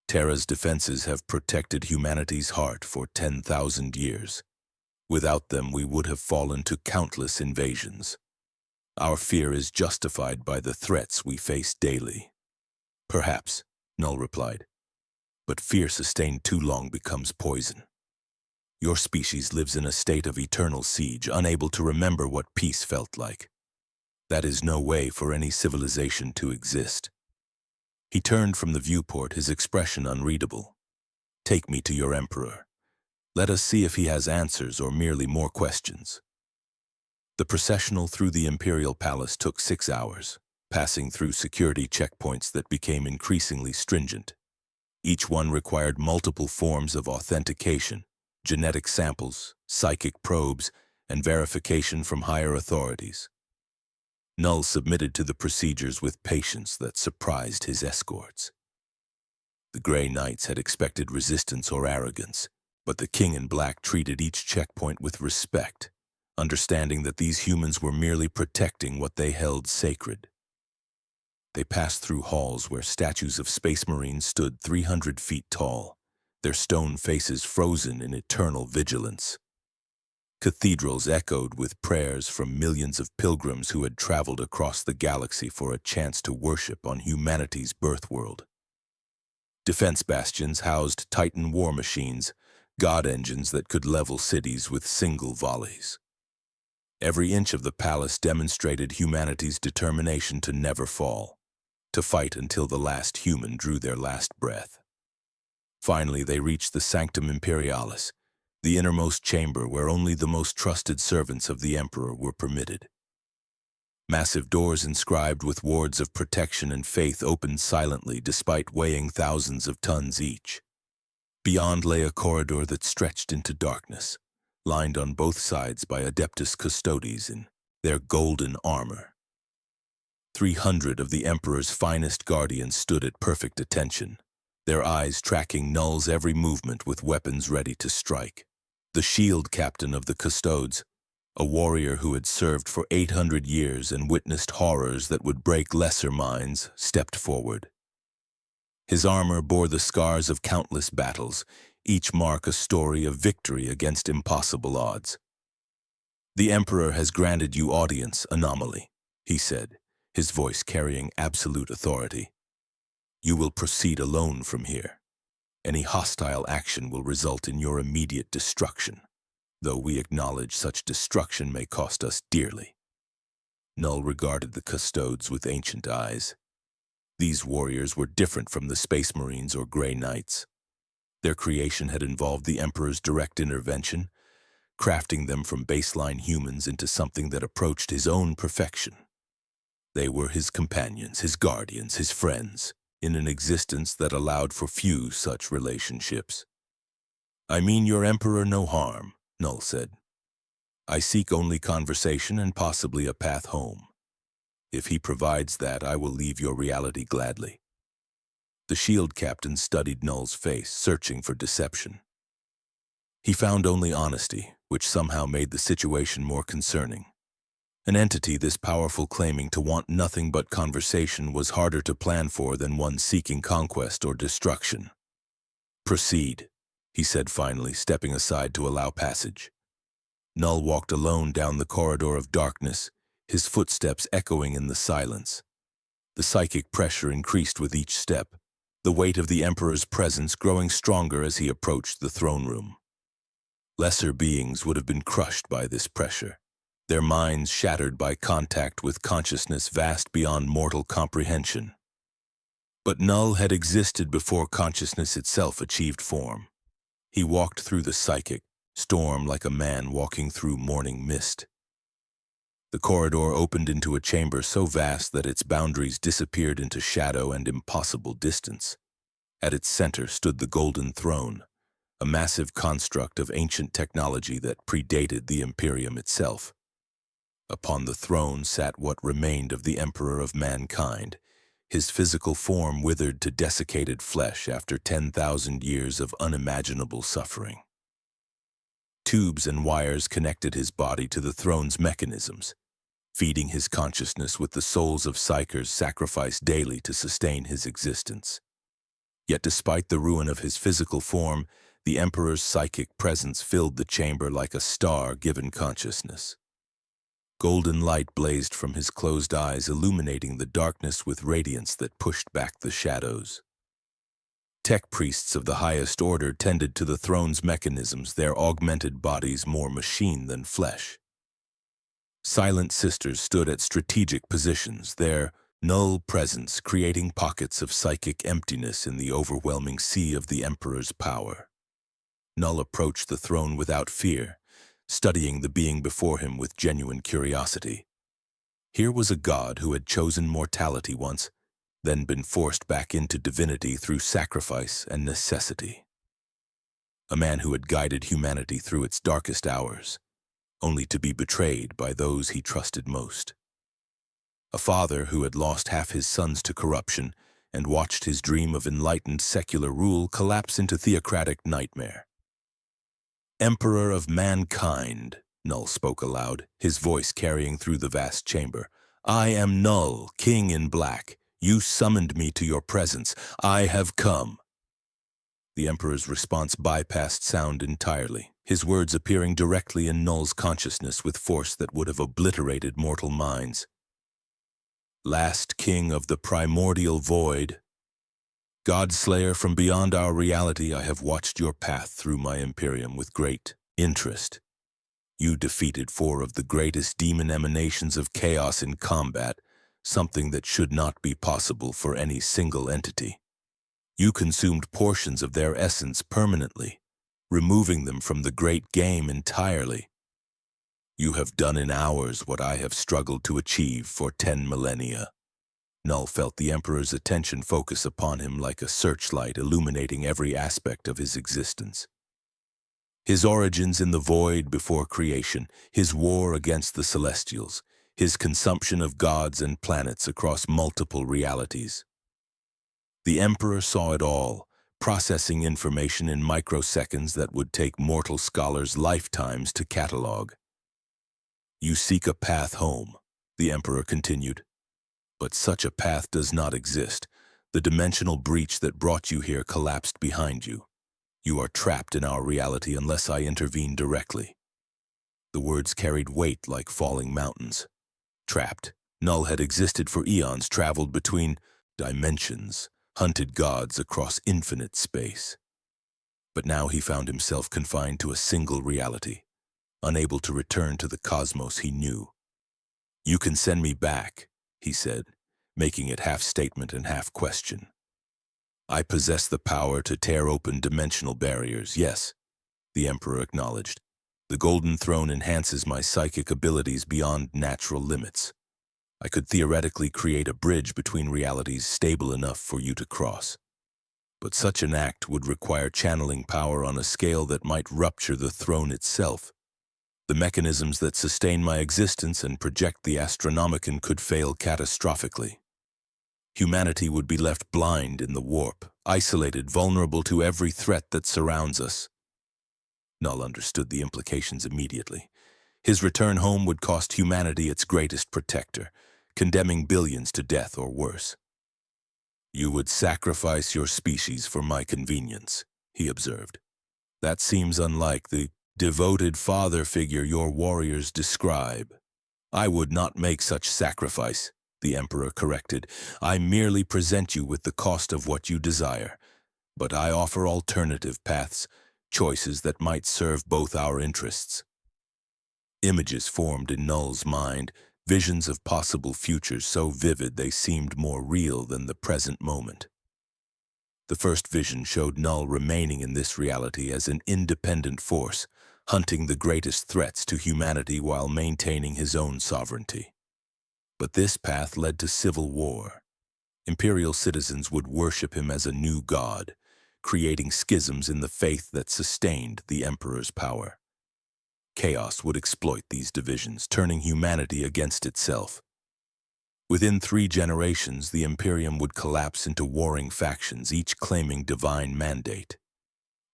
"Terra's defenses have protected humanity's heart for 10,000 years. Without them, we would have fallen to countless invasions. Our fear is justified by the threats we face daily." "Perhaps," Knull replied, "but fear sustained too long becomes poison. Your species lives in a state of eternal siege, unable to remember what peace felt like. That is no way for any civilization to exist." He turned from the viewport, his expression unreadable. "Take me to your emperor. Let us see if he has answers or merely more questions." The processional through the Imperial Palace took 6 hours, passing through security checkpoints that became increasingly stringent. Each one required multiple forms of authentication, genetic samples, psychic probes, and verification from higher authorities. Knull submitted to the procedures with patience that surprised his escorts. The Grey Knights had expected resistance or arrogance, but the King in Black treated each checkpoint with respect, understanding that these humans were merely protecting what they held sacred. They passed through halls where statues of Space Marines stood 300 feet tall, their stone faces frozen in eternal vigilance. Cathedrals echoed with prayers from millions of pilgrims who had traveled across the galaxy for a chance to worship on humanity's birthworld. Defense bastions housed Titan war machines, god engines that could level cities with single volleys. Every inch of the palace demonstrated humanity's determination to never fall, to fight until the last human drew their last breath. Finally, they reached the Sanctum Imperialis, the innermost chamber where only the most trusted servants of the Emperor were permitted. Massive doors inscribed with wards of protection and faith opened silently despite weighing thousands of tons each. Beyond lay a corridor that stretched into darkness, lined on both sides by Adeptus Custodes in their golden armor. 300 of the Emperor's finest guardians stood at perfect attention, their eyes tracking Knull's every movement with weapons ready to strike. The shield captain of the Custodes, a warrior who had served for 800 years and witnessed horrors that would break lesser minds, stepped forward. His armor bore the scars of countless battles, each mark a story of victory against impossible odds. "The Emperor has granted you audience, Anomaly," he said, his voice carrying absolute authority. "You will proceed alone from here. Any hostile action will result in your immediate destruction, though we acknowledge such destruction may cost us dearly." Knull regarded the Custodes with ancient eyes. These warriors were different from the Space Marines or Grey Knights. Their creation had involved the Emperor's direct intervention, crafting them from baseline humans into something that approached his own perfection. They were his companions, his guardians, his friends, in an existence that allowed for few such relationships. "I mean your Emperor no harm," Knull said. "I seek only conversation and possibly a path home. If he provides that, I will leave your reality gladly." The shield captain studied Knull's face, searching for deception. He found only honesty, which somehow made the situation more concerning. An entity this powerful claiming to want nothing but conversation was harder to plan for than one seeking conquest or destruction. "Proceed," he said finally, stepping aside to allow passage. Knull walked alone down the corridor of darkness, his footsteps echoing in the silence. The psychic pressure increased with each step, the weight of the Emperor's presence growing stronger as he approached the throne room. Lesser beings would have been crushed by this pressure, their minds shattered by contact with consciousness vast beyond mortal comprehension. But Knull had existed before consciousness itself achieved form. He walked through the psychic storm like a man walking through morning mist. The corridor opened into a chamber so vast that its boundaries disappeared into shadow and impossible distance. At its center stood the Golden Throne, a massive construct of ancient technology that predated the Imperium itself. Upon the throne sat what remained of the Emperor of mankind, his physical form withered to desiccated flesh after 10,000 years of unimaginable suffering. Tubes and wires connected his body to the throne's mechanisms, feeding his consciousness with the souls of psychers sacrificed daily to sustain his existence. Yet despite the ruin of his physical form, the Emperor's psychic presence filled the chamber like a star given consciousness. Golden light blazed from his closed eyes, illuminating the darkness with radiance that pushed back the shadows. Tech priests of the highest order tended to the throne's mechanisms, their augmented bodies more machine than flesh. Silent sisters stood at strategic positions, their Knull presence creating pockets of psychic emptiness in the overwhelming sea of the Emperor's power. Knull approached the throne without fear, studying the being before him with genuine curiosity. Here was a god who had chosen mortality once, then been forced back into divinity through sacrifice and necessity. A man who had guided humanity through its darkest hours, only to be betrayed by those he trusted most. A father who had lost half his sons to corruption and watched his dream of enlightened secular rule collapse into theocratic nightmare. "Emperor of mankind," Knull spoke aloud, his voice carrying through the vast chamber. "I am Knull, King in Black. You summoned me to your presence. I have come." The Emperor's response bypassed sound entirely, his words appearing directly in Knull's consciousness with force that would have obliterated mortal minds. "Last king of the primordial void." God-slayer from beyond our reality, I have watched your path through my Imperium with great interest. You defeated 4 of the greatest demon emanations of chaos in combat, something that should not be possible for any single entity. You consumed portions of their essence permanently, removing them from the great game entirely. You have done in hours what I have struggled to achieve for 10 millennia. Knull felt the Emperor's attention focus upon him like a searchlight illuminating every aspect of his existence. His origins in the void before creation, his war against the Celestials, his consumption of gods and planets across multiple realities. The Emperor saw it all, processing information in microseconds that would take mortal scholars lifetimes to catalog. You seek a path home, the Emperor continued. But such a path does not exist. The dimensional breach that brought you here collapsed behind you. You are trapped in our reality unless I intervene directly. The words carried weight like falling mountains. Trapped. Knull had existed for eons, traveled between dimensions, hunted gods across infinite space. But now he found himself confined to a single reality, unable to return to the cosmos he knew. You can send me back, he said, making it half statement and half question. I possess the power to tear open dimensional barriers, yes, the Emperor acknowledged. The Golden Throne enhances my psychic abilities beyond natural limits. I could theoretically create a bridge between realities stable enough for you to cross. But such an act would require channeling power on a scale that might rupture the throne itself. The mechanisms that sustain my existence and project the Astronomicon could fail catastrophically. Humanity would be left blind in the warp, isolated, vulnerable to every threat that surrounds us. Knull understood the implications immediately. His return home would cost humanity its greatest protector, condemning billions to death or worse. You would sacrifice your species for my convenience, he observed. That seems unlike the devoted father figure your warriors describe. I would not make such sacrifice, the Emperor corrected. I merely present you with the cost of what you desire, but I offer alternative paths, choices that might serve both our interests. Images formed in Knull's mind, visions of possible futures so vivid they seemed more real than the present moment. The first vision showed Knull remaining in this reality as an independent force, hunting the greatest threats to humanity while maintaining his own sovereignty. But this path led to civil war. Imperial citizens would worship him as a new god, creating schisms in the faith that sustained the Emperor's power. Chaos would exploit these divisions, turning humanity against itself. Within 3 generations, the Imperium would collapse into warring factions, each claiming divine mandate.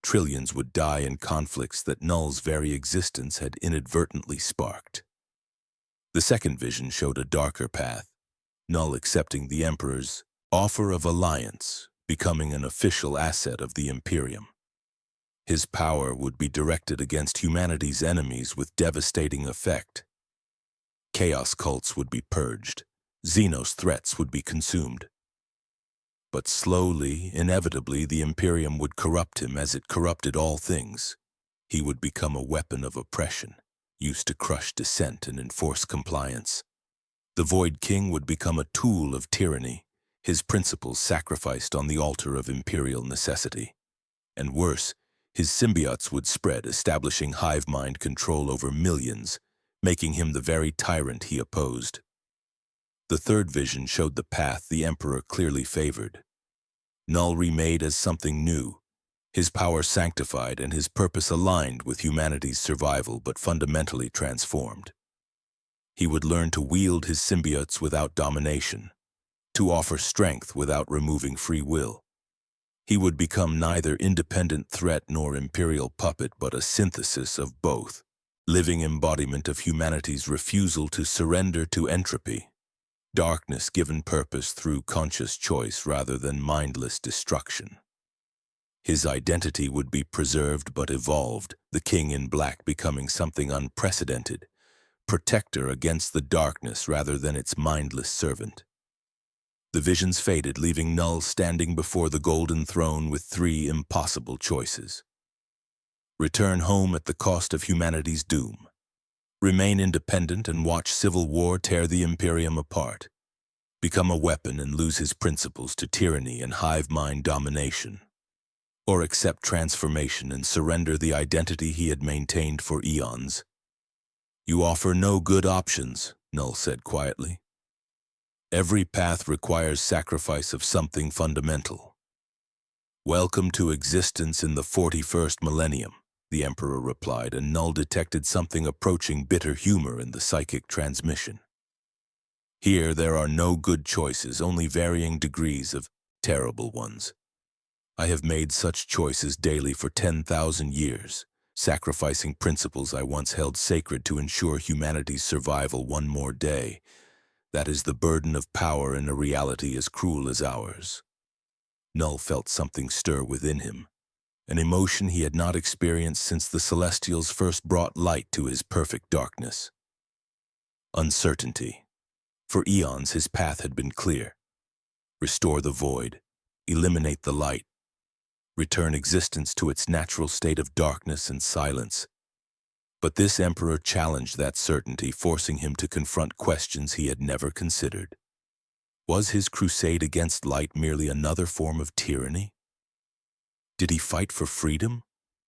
Trillions would die in conflicts that Knull's very existence had inadvertently sparked. The second vision showed a darker path, Knull accepting the Emperor's offer of alliance, becoming an official asset of the Imperium. His power would be directed against humanity's enemies with devastating effect. Chaos cults would be purged, Xenos threats would be consumed. But slowly, inevitably, the Imperium would corrupt him as it corrupted all things. He would become a weapon of oppression, used to crush dissent and enforce compliance. The Void King would become a tool of tyranny, his principles sacrificed on the altar of imperial necessity. And worse, his symbiotes would spread, establishing hive mind control over millions, making him the very tyrant he opposed. The third vision showed the path the Emperor clearly favored. Knull remade as something new, his power sanctified and his purpose aligned with humanity's survival but fundamentally transformed. He would learn to wield his symbiotes without domination, to offer strength without removing free will. He would become neither independent threat nor imperial puppet but a synthesis of both, living embodiment of humanity's refusal to surrender to entropy. Darkness given purpose through conscious choice rather than mindless destruction. His identity would be preserved but evolved, the King in Black becoming something unprecedented, protector against the darkness rather than its mindless servant. The visions faded, leaving Knull standing before the golden throne with three impossible choices. Return home at the cost of humanity's doom. Remain independent and watch civil war tear the Imperium apart. Become a weapon and lose his principles to tyranny and hive mind domination. Or accept transformation and surrender the identity he had maintained for eons. You offer no good options, Knull said quietly. Every path requires sacrifice of something fundamental. Welcome to existence in the 41st millennium, the Emperor replied, and Knull detected something approaching bitter humor in the psychic transmission. Here there are no good choices, only varying degrees of terrible ones. I have made such choices daily for 10,000 years, sacrificing principles I once held sacred to ensure humanity's survival one more day. That is the burden of power in a reality as cruel as ours. Knull felt something stir within him, an emotion he had not experienced since the Celestials first brought light to his perfect darkness. Uncertainty. For eons his path had been clear. Restore the void, eliminate the light, return existence to its natural state of darkness and silence. But this emperor challenged that certainty, forcing him to confront questions he had never considered. Was his crusade against light merely another form of tyranny? Did he fight for freedom,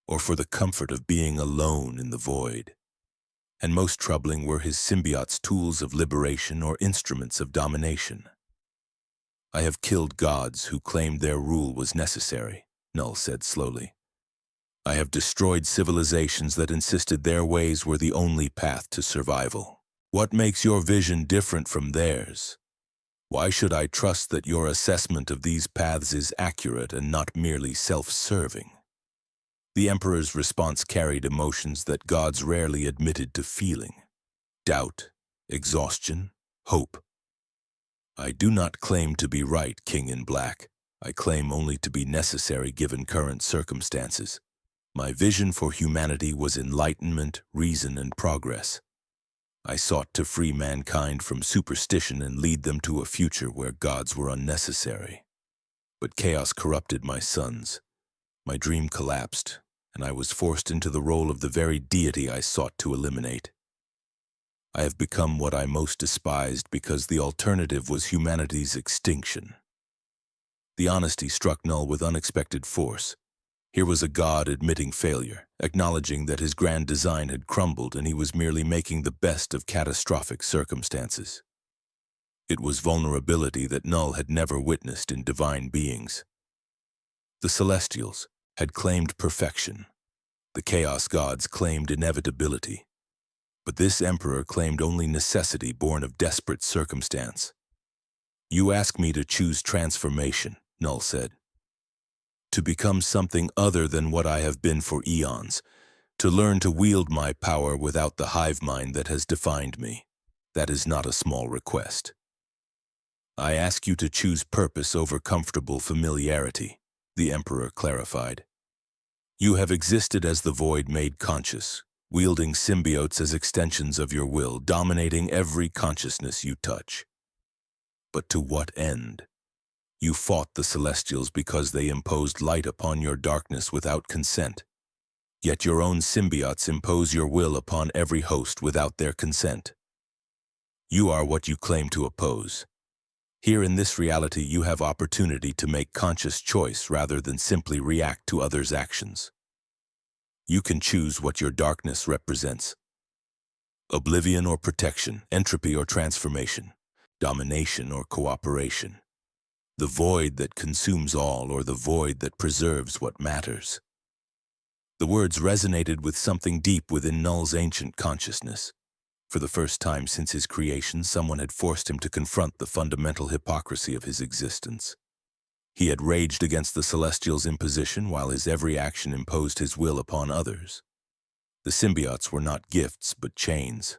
or for the comfort of being alone in the void? And most troubling, were his symbiotes tools of liberation or instruments of domination? I have killed gods who claimed their rule was necessary, Knull said slowly. I have destroyed civilizations that insisted their ways were the only path to survival. What makes your vision different from theirs? Why should I trust that your assessment of these paths is accurate and not merely self-serving? The Emperor's response carried emotions that gods rarely admitted to feeling. Doubt, exhaustion, hope. I do not claim to be right, King in Black. I claim only to be necessary given current circumstances. My vision for humanity was enlightenment, reason, and progress. I sought to free mankind from superstition and lead them to a future where gods were unnecessary. But chaos corrupted my sons. My dream collapsed, and I was forced into the role of the very deity I sought to eliminate. I have become what I most despised because the alternative was humanity's extinction. The honesty struck Knull with unexpected force. Here was a god admitting failure, acknowledging that his grand design had crumbled and he was merely making the best of catastrophic circumstances. It was vulnerability that Knull had never witnessed in divine beings. The Celestials had claimed perfection. The Chaos gods claimed inevitability. But this emperor claimed only necessity born of desperate circumstance. You ask me to choose transformation, Knull said. To become something other than what I have been for eons, to learn to wield my power without the hive mind that has defined me. That is not a small request. I ask you to choose purpose over comfortable familiarity, the Emperor clarified. You have existed as the void made conscious, wielding symbiotes as extensions of your will, dominating every consciousness you touch. But to what end? You fought the Celestials because they imposed light upon your darkness without consent. Yet your own symbiotes impose your will upon every host without their consent. You are what you claim to oppose. Here in this reality you have opportunity to make conscious choice rather than simply react to others' actions. You can choose what your darkness represents. Oblivion or protection, entropy or transformation, domination or cooperation. The void that consumes all or the void that preserves what matters. The words resonated with something deep within Knull's ancient consciousness. For the first time since his creation, someone had forced him to confront the fundamental hypocrisy of his existence. He had raged against the Celestials' imposition while his every action imposed his will upon others. The symbiotes were not gifts but chains,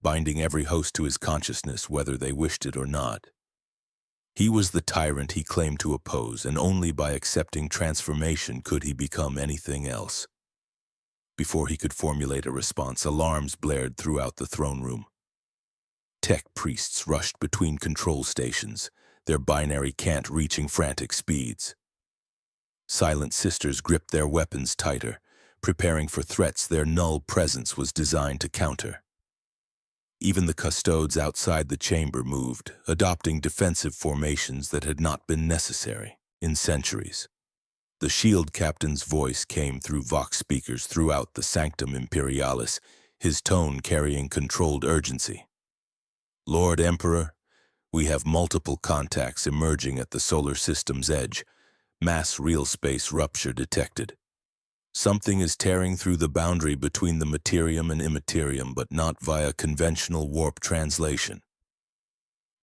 binding every host to his consciousness whether they wished it or not. He was the tyrant he claimed to oppose, and only by accepting transformation could he become anything else. Before he could formulate a response, alarms blared throughout the throne room. Tech priests rushed between control stations, their binary cant reaching frantic speeds. Silent sisters gripped their weapons tighter, preparing for threats their Knull presence was designed to counter. Even the custodes outside the chamber moved, adopting defensive formations that had not been necessary in centuries. The shield captain's voice came through vox speakers throughout the Sanctum Imperialis, his tone carrying controlled urgency. Lord Emperor, we have multiple contacts emerging at the solar system's edge. Mass real space rupture detected. Something is tearing through the boundary between the Materium and Immaterium, but not via conventional warp translation.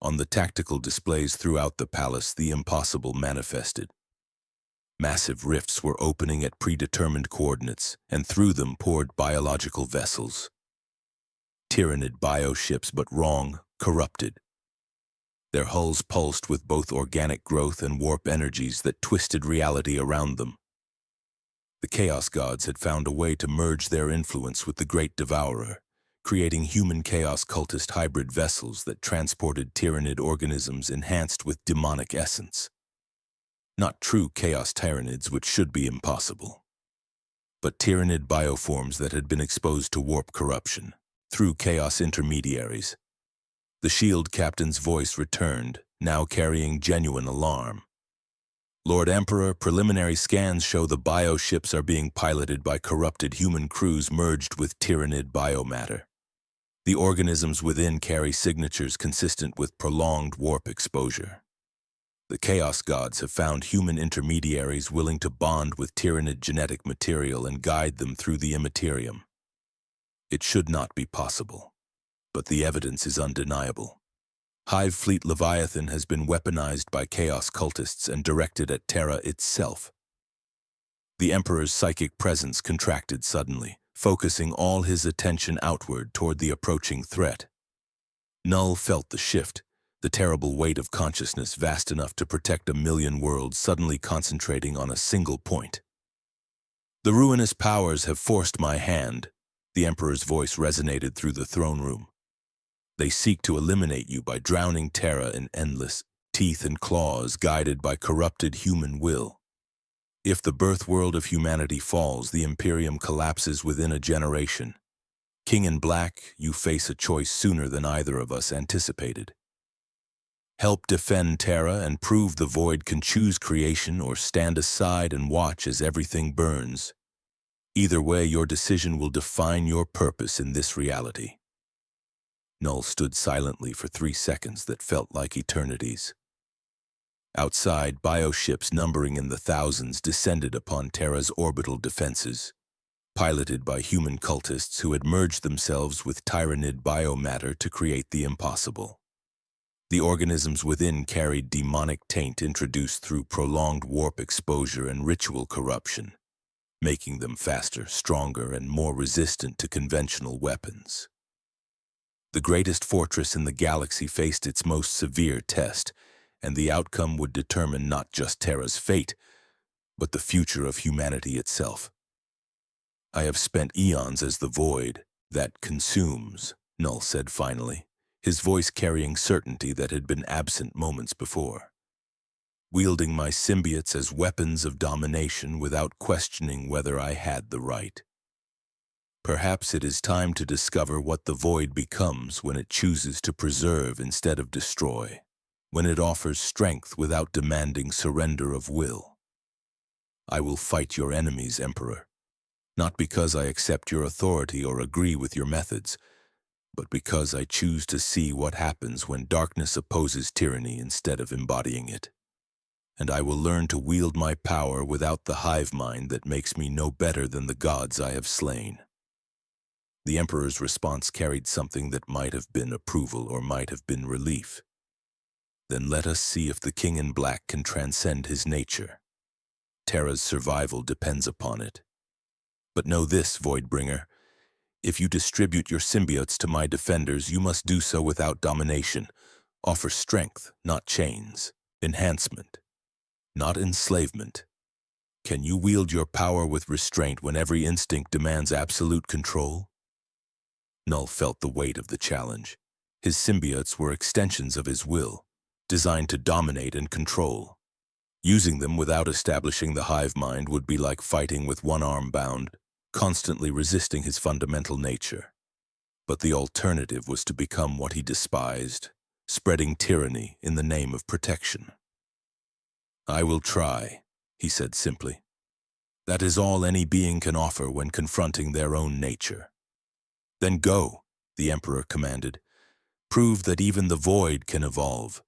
On the tactical displays throughout the palace, the impossible manifested. Massive rifts were opening at predetermined coordinates, and through them poured biological vessels. Tyrannid bioships, but wrong, corrupted. Their hulls pulsed with both organic growth and warp energies that twisted reality around them. The Chaos Gods had found a way to merge their influence with the Great Devourer, creating human chaos cultist hybrid vessels that transported tyrannid organisms enhanced with demonic essence. Not true chaos tyrannids, which should be impossible, but tyrannid bioforms that had been exposed to warp corruption through chaos intermediaries. The shield captain's voice returned, now carrying genuine alarm. Lord Emperor, preliminary scans show the bioships are being piloted by corrupted human crews merged with tyrannid biomatter. The organisms within carry signatures consistent with prolonged warp exposure. The Chaos Gods have found human intermediaries willing to bond with tyrannid genetic material and guide them through the Immaterium. It should not be possible, but the evidence is undeniable. Hive Fleet Leviathan has been weaponized by chaos cultists and directed at Terra itself. The Emperor's psychic presence contracted suddenly, focusing all his attention outward toward the approaching threat. Knull felt the shift, the terrible weight of consciousness vast enough to protect a million worlds suddenly concentrating on a single point. The ruinous powers have forced my hand, the Emperor's voice resonated through the throne room. They seek to eliminate you by drowning Terra in endless teeth and claws guided by corrupted human will. If the birth world of humanity falls, the Imperium collapses within a generation. King in Black, you face a choice sooner than either of us anticipated. Help defend Terra and prove the Void can choose creation, or stand aside and watch as everything burns. Either way, your decision will define your purpose in this reality. Knull stood silently for 3 seconds that felt like eternities. Outside, bioships numbering in the thousands descended upon Terra's orbital defenses, piloted by human cultists who had merged themselves with tyrannid biomatter to create the impossible. The organisms within carried demonic taint introduced through prolonged warp exposure and ritual corruption, making them faster, stronger, and more resistant to conventional weapons. The greatest fortress in the galaxy faced its most severe test, and the outcome would determine not just Terra's fate, but the future of humanity itself. I have spent eons as the Void that consumes, Knull said finally, his voice carrying certainty that had been absent moments before. Wielding my symbiotes as weapons of domination without questioning whether I had the right. Perhaps it is time to discover what the Void becomes when it chooses to preserve instead of destroy, when it offers strength without demanding surrender of will. I will fight your enemies, Emperor, not because I accept your authority or agree with your methods, but because I choose to see what happens when darkness opposes tyranny instead of embodying it. And I will learn to wield my power without the hive mind that makes me no better than the gods I have slain. The Emperor's response carried something that might have been approval or might have been relief. Then let us see if the King in Black can transcend his nature. Terra's survival depends upon it. But know this, Voidbringer. If you distribute your symbiotes to my defenders, you must do so without domination. Offer strength, not chains. Enhancement, not enslavement. Can you wield your power with restraint when every instinct demands absolute control? Knull felt the weight of the challenge. His symbiotes were extensions of his will, designed to dominate and control. Using them without establishing the hive mind would be like fighting with one arm bound, constantly resisting his fundamental nature. But the alternative was to become what he despised, spreading tyranny in the name of protection. "I will try," he said simply. "That is all any being can offer when confronting their own nature." "Then go," the Emperor commanded. "Prove that even the void can evolve."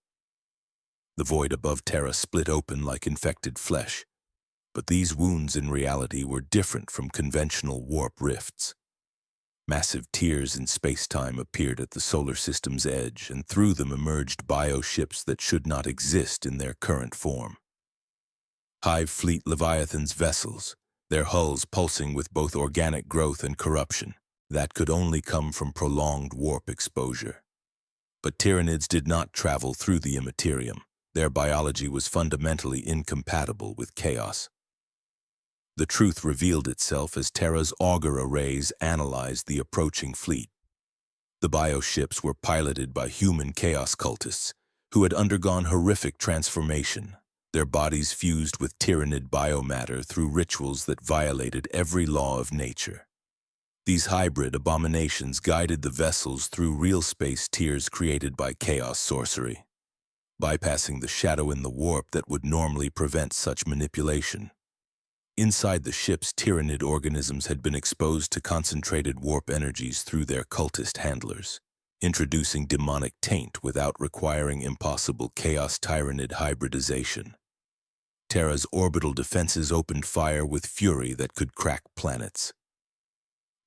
The void above Terra split open like infected flesh, but these wounds in reality were different from conventional warp rifts. Massive tears in space-time appeared at the solar system's edge, and through them emerged bioships that should not exist in their current form. Hive Fleet Leviathan's vessels, their hulls pulsing with both organic growth and corruption, that could only come from prolonged warp exposure. But Tyranids did not travel through the Imperium. Their biology was fundamentally incompatible with chaos. The truth revealed itself as Terra's auger arrays analyzed the approaching fleet. The bioships were piloted by human chaos cultists who had undergone horrific transformation, their bodies fused with Tyranid biomatter through rituals that violated every law of nature. These hybrid abominations guided the vessels through real space tiers created by chaos sorcery, bypassing the shadow in the warp that would normally prevent such manipulation. Inside the ships, Tyranid organisms had been exposed to concentrated warp energies through their cultist handlers, introducing demonic taint without requiring impossible chaos Tyranid hybridization. Terra's orbital defenses opened fire with fury that could crack planets.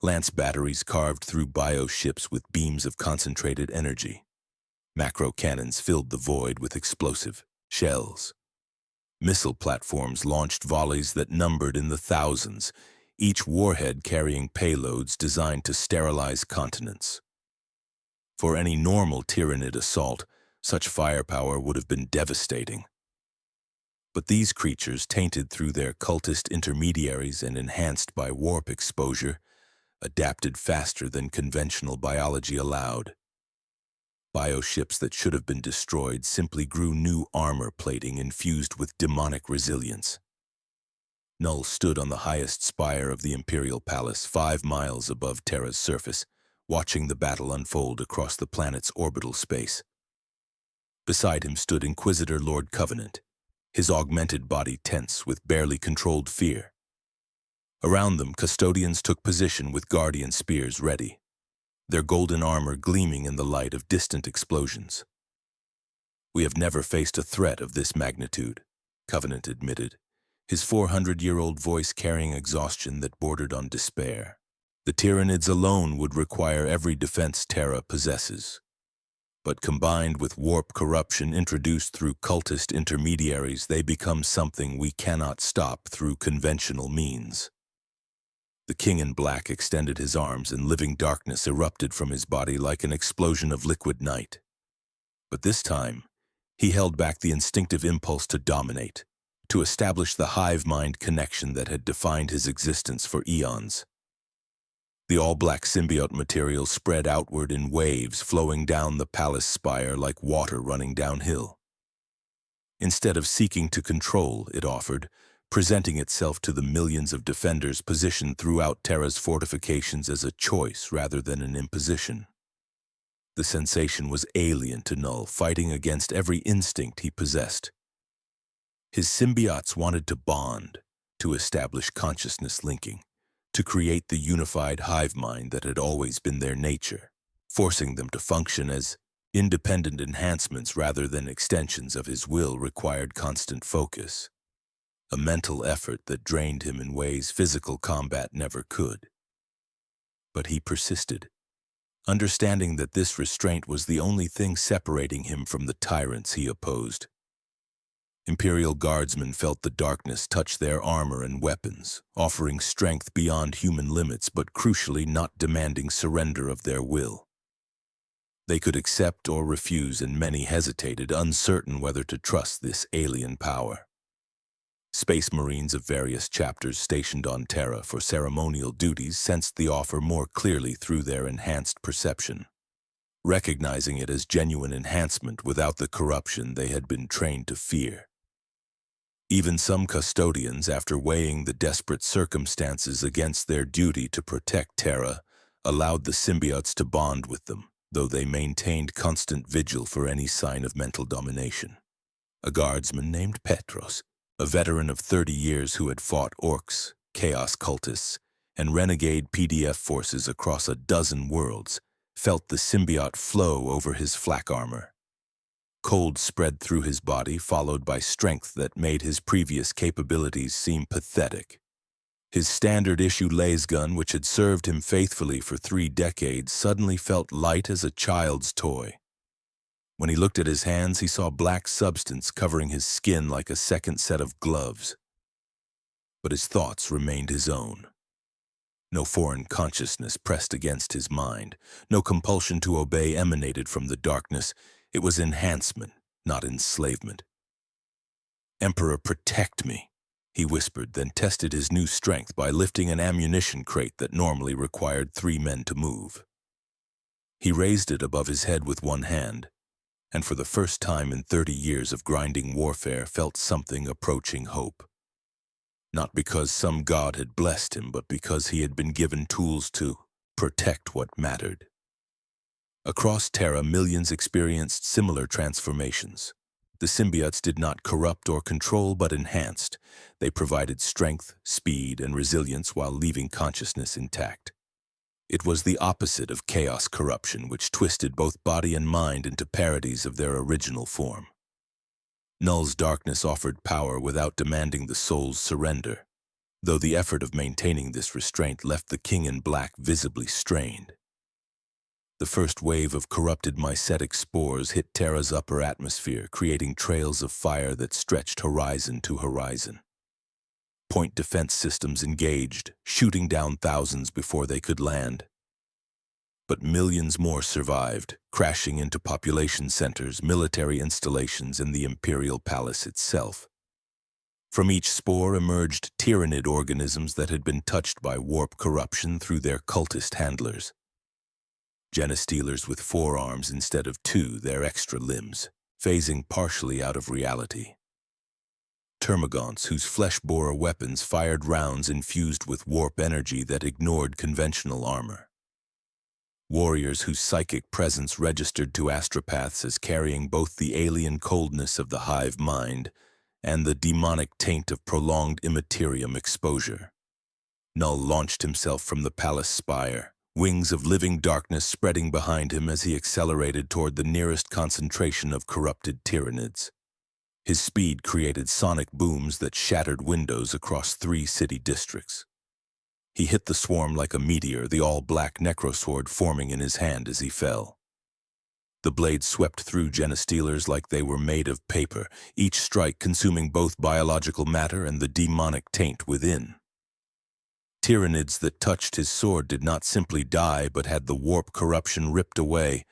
Lance batteries carved through bioships with beams of concentrated energy. Macro cannons filled the void with explosive shells. Missile platforms launched volleys that numbered in the thousands, each warhead carrying payloads designed to sterilize continents. For any normal Tyranid assault, such firepower would have been devastating. But these creatures, tainted through their cultist intermediaries and enhanced by warp exposure, adapted faster than conventional biology allowed. Bioships that should have been destroyed simply grew new armor plating infused with demonic resilience. Knull stood on the highest spire of the Imperial Palace, 5 miles above Terra's surface, watching the battle unfold across the planet's orbital space. Beside him stood Inquisitor Lord Covenant, his augmented body tense with barely controlled fear. Around them, custodians took position with guardian spears ready, their golden armor gleaming in the light of distant explosions. "We have never faced a threat of this magnitude," Covenant admitted, his 400-year-old voice carrying exhaustion that bordered on despair. "The Tyranids alone would require every defense Terra possesses. But combined with warp corruption introduced through cultist intermediaries, they become something we cannot stop through conventional means." The King in Black extended his arms, and living darkness erupted from his body like an explosion of liquid night. But this time, he held back the instinctive impulse to dominate, to establish the hive-mind connection that had defined his existence for eons. The all-black symbiote material spread outward in waves, flowing down the palace spire like water running downhill. Instead of seeking to control, it offered, presenting itself to the millions of defenders positioned throughout Terra's fortifications as a choice rather than an imposition. The sensation was alien to Knull, fighting against every instinct he possessed. His symbiotes wanted to bond, to establish consciousness linking, to create the unified hive mind that had always been their nature, forcing them to function as independent enhancements rather than extensions of his will required constant focus. A mental effort that drained him in ways physical combat never could. But he persisted, understanding that this restraint was the only thing separating him from the tyrants he opposed. Imperial guardsmen felt the darkness touch their armor and weapons, offering strength beyond human limits but crucially not demanding surrender of their will. They could accept or refuse, and many hesitated, uncertain whether to trust this alien power. Space Marines of various chapters stationed on Terra for ceremonial duties sensed the offer more clearly through their enhanced perception. recognizing it as genuine enhancement without the corruption they had been trained to fear. Even some custodians, after weighing the desperate circumstances against their duty to protect Terra, allowed the symbiotes to bond with them, though they maintained constant vigil for any sign of mental domination. A guardsman named Petros, a veteran of 30 years who had fought orcs, chaos cultists, and renegade PDF forces across a dozen worlds, felt the symbiote flow over his flak armor. Cold spread through his body, followed by strength that made his previous capabilities seem pathetic. His standard-issue lasgun, which had served him faithfully for 3 decades, suddenly felt light as a child's toy. When he looked at his hands, he saw black substance covering his skin like a second set of gloves. But his thoughts remained his own. No foreign consciousness pressed against his mind. No compulsion to obey emanated from the darkness. It was enhancement, not enslavement. "Emperor, protect me," he whispered, then tested his new strength by lifting an ammunition crate that normally required 3 men to move. He raised it above his head with one hand, and for the first time in 30 years of grinding warfare felt something approaching hope. Not because some god had blessed him, but because he had been given tools to protect what mattered. Across Terra, millions experienced similar transformations. The symbiotes did not corrupt or control, but enhanced. They provided strength, speed, and resilience while leaving consciousness intact. It was the opposite of chaos corruption, which twisted both body and mind into parodies of their original form. Knull's darkness offered power without demanding the soul's surrender, though the effort of maintaining this restraint left the King in Black visibly strained. The first wave of corrupted mycetic spores hit Terra's upper atmosphere, creating trails of fire that stretched horizon to horizon. Point defense systems engaged, shooting down thousands before they could land. But millions more survived, crashing into population centers, military installations, and the Imperial Palace itself. From each spore emerged tyrannid organisms that had been touched by warp corruption through their cultist handlers. Genestealers with 4 arms instead of 2, their extra limbs, phasing partially out of reality. Termagants whose flesh bore weapons fired rounds infused with warp energy that ignored conventional armor. Warriors whose psychic presence registered to astropaths as carrying both the alien coldness of the hive mind and the demonic taint of prolonged immaterium exposure. Knull launched himself from the palace spire, wings of living darkness spreading behind him as he accelerated toward the nearest concentration of corrupted tyrannids. His speed created sonic booms that shattered windows across 3 city districts. He hit the swarm like a meteor, the all-black necrosword forming in his hand as he fell. The blade swept through genestealers like they were made of paper, each strike consuming both biological matter and the demonic taint within. Tyrannids that touched his sword did not simply die, but had the warp corruption ripped away,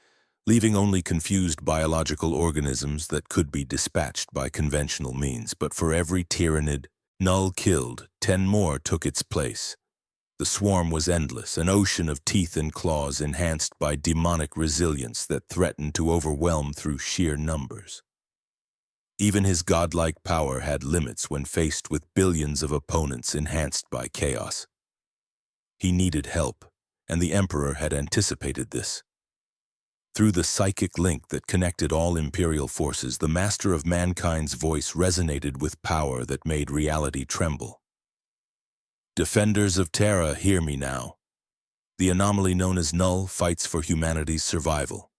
leaving only confused biological organisms that could be dispatched by conventional means. But for every tyrannid Knull killed, 10 more took its place. The swarm was endless, an ocean of teeth and claws enhanced by demonic resilience that threatened to overwhelm through sheer numbers. Even his godlike power had limits when faced with billions of opponents enhanced by chaos. He needed help, and the Emperor had anticipated this. Through the psychic link that connected all Imperial forces, the Master of Mankind's voice resonated with power that made reality tremble. "Defenders of Terra, hear me now. The anomaly known as Knull fights for humanity's survival.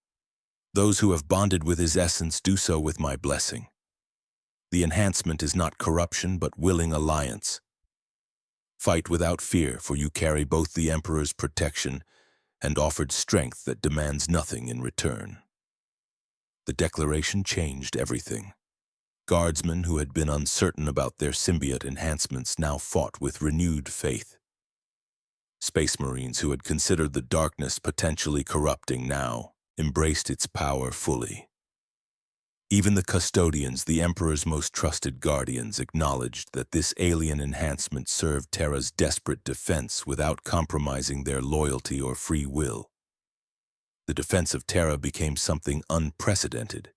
Those who have bonded with his essence do so with my blessing. The enhancement is not corruption, but willing alliance. Fight without fear, for you carry both the Emperor's protection and offered strength that demands nothing in return." The declaration changed everything. Guardsmen who had been uncertain about their symbiote enhancements now fought with renewed faith. Space Marines who had considered the darkness potentially corrupting now embraced its power fully. Even the custodians, the Emperor's most trusted guardians, acknowledged that this alien enhancement served Terra's desperate defense without compromising their loyalty or free will. The defense of Terra became something unprecedented.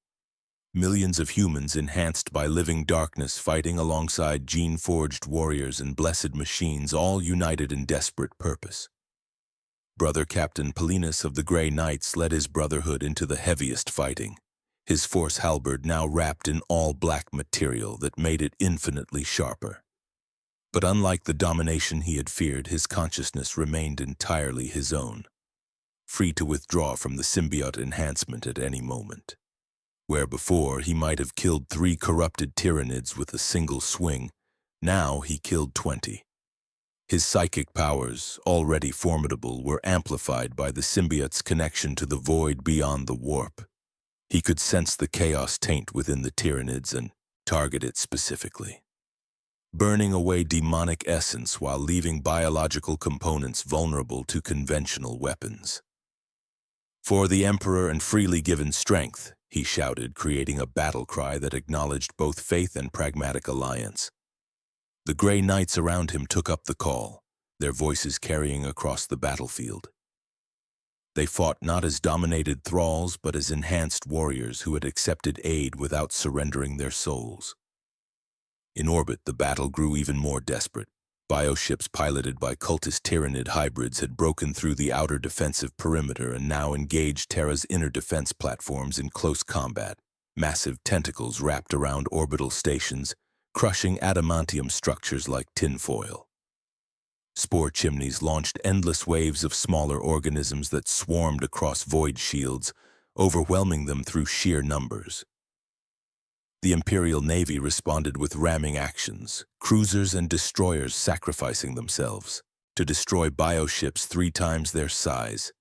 Millions of humans enhanced by living darkness fighting alongside gene-forged warriors and blessed machines, all united in desperate purpose. Brother Captain Paulinus of the Grey Knights led his brotherhood into the heaviest fighting, his force halberd now wrapped in all-black material that made it infinitely sharper. But unlike the domination he had feared, his consciousness remained entirely his own, free to withdraw from the symbiote enhancement at any moment. Where before he might have killed 3 corrupted Tyranids with a single swing, now he killed 20. His psychic powers, already formidable, were amplified by the symbiote's connection to the void beyond the warp. He could sense the chaos taint within the Tyranids and target it specifically, burning away demonic essence while leaving biological components vulnerable to conventional weapons. "For the Emperor and freely given strength," he shouted, creating a battle cry that acknowledged both faith and pragmatic alliance. The Grey Knights around him took up the call, their voices carrying across the battlefield. They fought not as dominated thralls, but as enhanced warriors who had accepted aid without surrendering their souls. In orbit, the battle grew even more desperate. Bioships piloted by cultist Tyranid hybrids had broken through the outer defensive perimeter and now engaged Terra's inner defense platforms in close combat. Massive tentacles wrapped around orbital stations, crushing adamantium structures like tinfoil. Spore chimneys launched endless waves of smaller organisms that swarmed across void shields, overwhelming them through sheer numbers. The Imperial Navy responded with ramming actions, cruisers and destroyers sacrificing themselves to destroy bioships 3 times their size.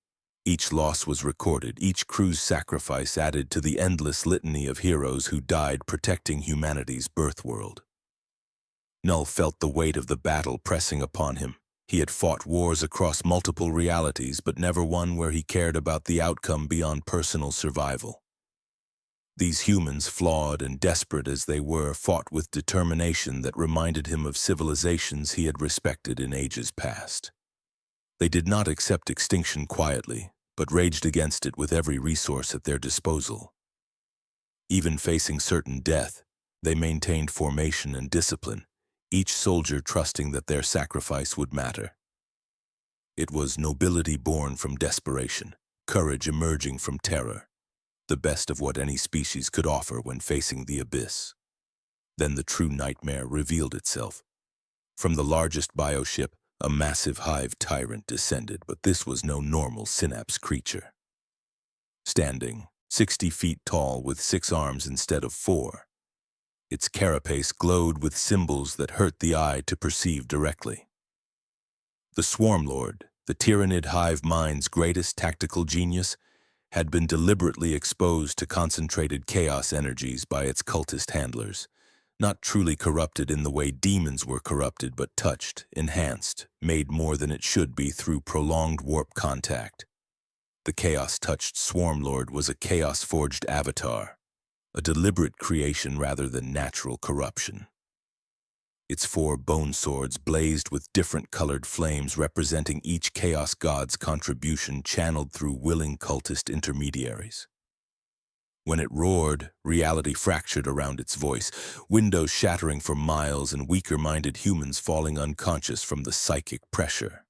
Each loss was recorded, each crew's sacrifice added to the endless litany of heroes who died protecting humanity's birthworld. Knull felt the weight of the battle pressing upon him. He had fought wars across multiple realities, but never one where he cared about the outcome beyond personal survival. These humans, flawed and desperate as they were, fought with determination that reminded him of civilizations he had respected in ages past. They did not accept extinction quietly, but raged against it with every resource at their disposal. Even facing certain death, they maintained formation and discipline, each soldier trusting that their sacrifice would matter. It was nobility born from desperation, courage emerging from terror, the best of what any species could offer when facing the abyss. Then the true nightmare revealed itself. From the largest bioship, a massive hive tyrant descended, but this was no normal synapse creature. Standing, 60 feet tall with 6 arms instead of 4, its carapace glowed with symbols that hurt the eye to perceive directly. The Swarmlord, the Tyranid hive mind's greatest tactical genius, had been deliberately exposed to concentrated chaos energies by its cultist handlers, not truly corrupted in the way demons were corrupted, but touched, enhanced, made more than it should be through prolonged warp contact. The chaos-touched Swarmlord was a chaos-forged avatar, a deliberate creation rather than natural corruption. Its 4 bone swords blazed with different colored flames representing each chaos god's contribution channeled through willing cultist intermediaries. When it roared, reality fractured around its voice, windows shattering for miles and weaker-minded humans falling unconscious from the psychic pressure.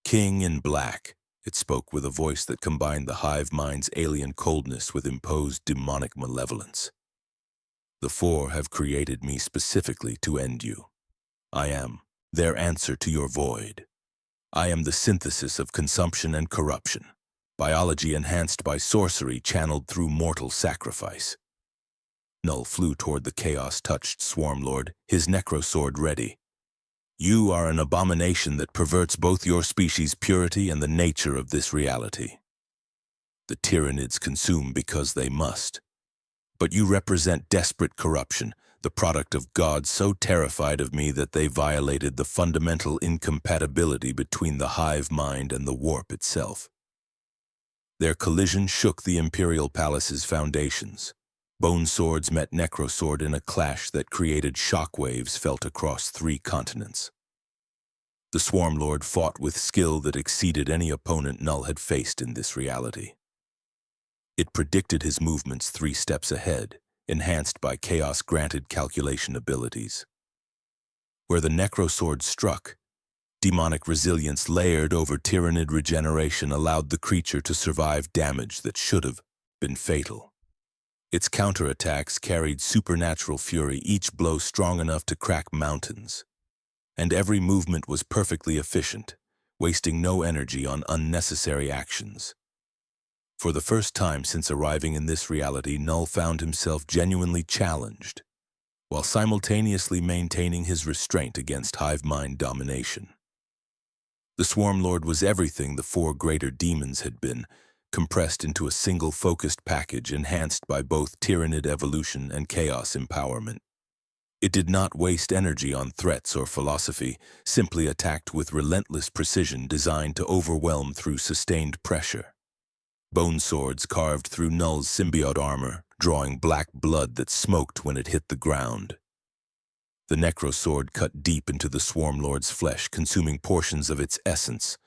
King in Black, it spoke with a voice that combined the hive mind's alien coldness with imposed demonic malevolence. The 4 have created me specifically to end you. I am their answer to your void. I am the synthesis of consumption and corruption, biology enhanced by sorcery channeled through mortal sacrifice. Knull flew toward the chaos-touched Swarmlord, his necrosword ready. You are an abomination that perverts both your species' purity and the nature of this reality. The Tyranids consume because they must. But you represent desperate corruption, the product of gods so terrified of me that they violated the fundamental incompatibility between the hive mind and the warp itself. Their collision shook the Imperial Palace's foundations. Bone swords met necrosword in a clash that created shockwaves felt across 3 continents. The Swarm Lord fought with skill that exceeded any opponent Knull had faced in this reality. It predicted his movements 3 steps ahead, enhanced by chaos-granted calculation abilities. Where the Necrosword struck, demonic resilience layered over Tyrannid regeneration allowed the creature to survive damage that should have been fatal. Its counterattacks carried supernatural fury, each blow strong enough to crack mountains. And every movement was perfectly efficient, wasting no energy on unnecessary actions. For the first time since arriving in this reality, Knull found himself genuinely challenged, while simultaneously maintaining his restraint against hive mind domination. The Swarm Lord was everything the 4 greater demons had been, compressed into a single focused package enhanced by both Tyrannid evolution and chaos empowerment. It did not waste energy on threats or philosophy, simply attacked with relentless precision designed to overwhelm through sustained pressure. Bone swords carved through Knull's symbiote armor, drawing black blood that smoked when it hit the ground. The Necrosword cut deep into the Swarm Lord's flesh, consuming portions of its essence.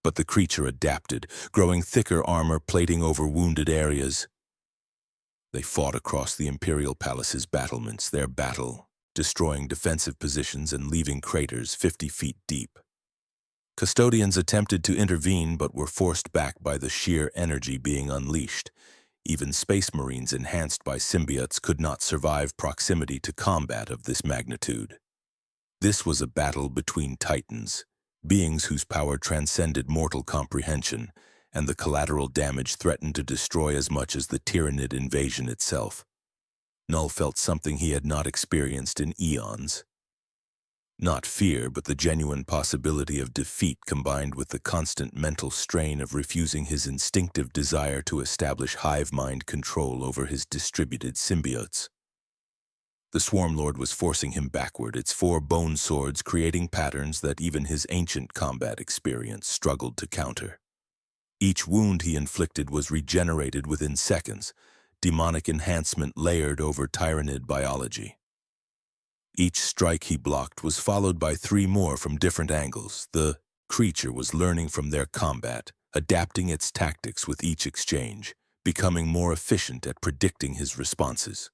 But the creature adapted, growing thicker armor plating over wounded areas. They fought across the Imperial Palace's battlements, their battle, destroying defensive positions and leaving craters 50 feet deep. Custodians attempted to intervene but were forced back by the sheer energy being unleashed. Even Space Marines enhanced by symbiotes could not survive proximity to combat of this magnitude. This was a battle between titans, beings whose power transcended mortal comprehension, and the collateral damage threatened to destroy as much as the Tyrannid invasion itself. Knull felt something he had not experienced in eons. Not fear, but the genuine possibility of defeat combined with the constant mental strain of refusing his instinctive desire to establish hive mind control over his distributed symbiotes. The Swarm Lord was forcing him backward, its 4 bone swords creating patterns that even his ancient combat experience struggled to counter. Each wound he inflicted was regenerated within seconds, demonic enhancement layered over Tyrannid biology. Each strike he blocked was followed by 3 more from different angles. The creature was learning from their combat, adapting its tactics with each exchange, becoming more efficient at predicting his responses.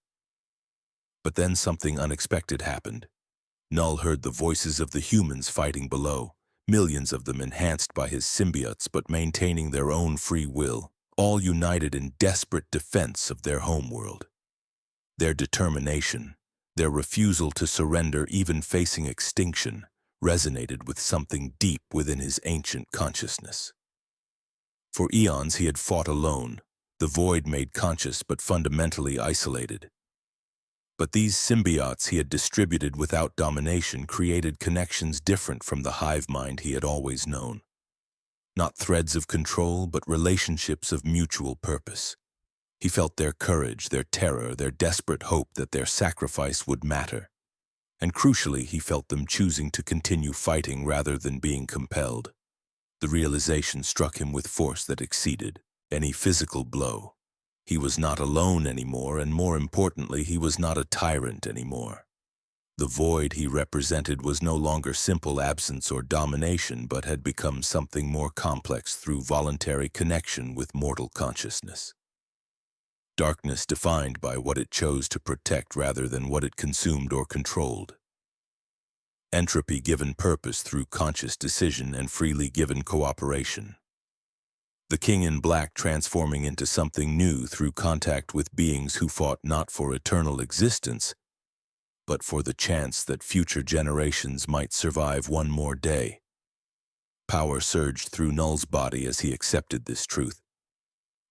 But then something unexpected happened. Knull heard the voices of the humans fighting below, millions of them enhanced by his symbiotes but maintaining their own free will, all united in desperate defense of their homeworld. Their determination, their refusal to surrender even facing extinction, resonated with something deep within his ancient consciousness. For eons he had fought alone, the void made conscious but fundamentally isolated. But these symbiotes he had distributed without domination created connections different from the hive mind he had always known. Not threads of control, but relationships of mutual purpose. He felt their courage, their terror, their desperate hope that their sacrifice would matter. And crucially, he felt them choosing to continue fighting rather than being compelled. The realization struck him with force that exceeded any physical blow. He was not alone anymore, and more importantly, he was not a tyrant anymore. The void he represented was no longer simple absence or domination, but had become something more complex through voluntary connection with mortal consciousness. Darkness defined by what it chose to protect rather than what it consumed or controlled. Entropy given purpose through conscious decision and freely given cooperation. The King in Black transforming into something new through contact with beings who fought not for eternal existence, but for the chance that future generations might survive one more day. Power surged through Knull's body as he accepted this truth.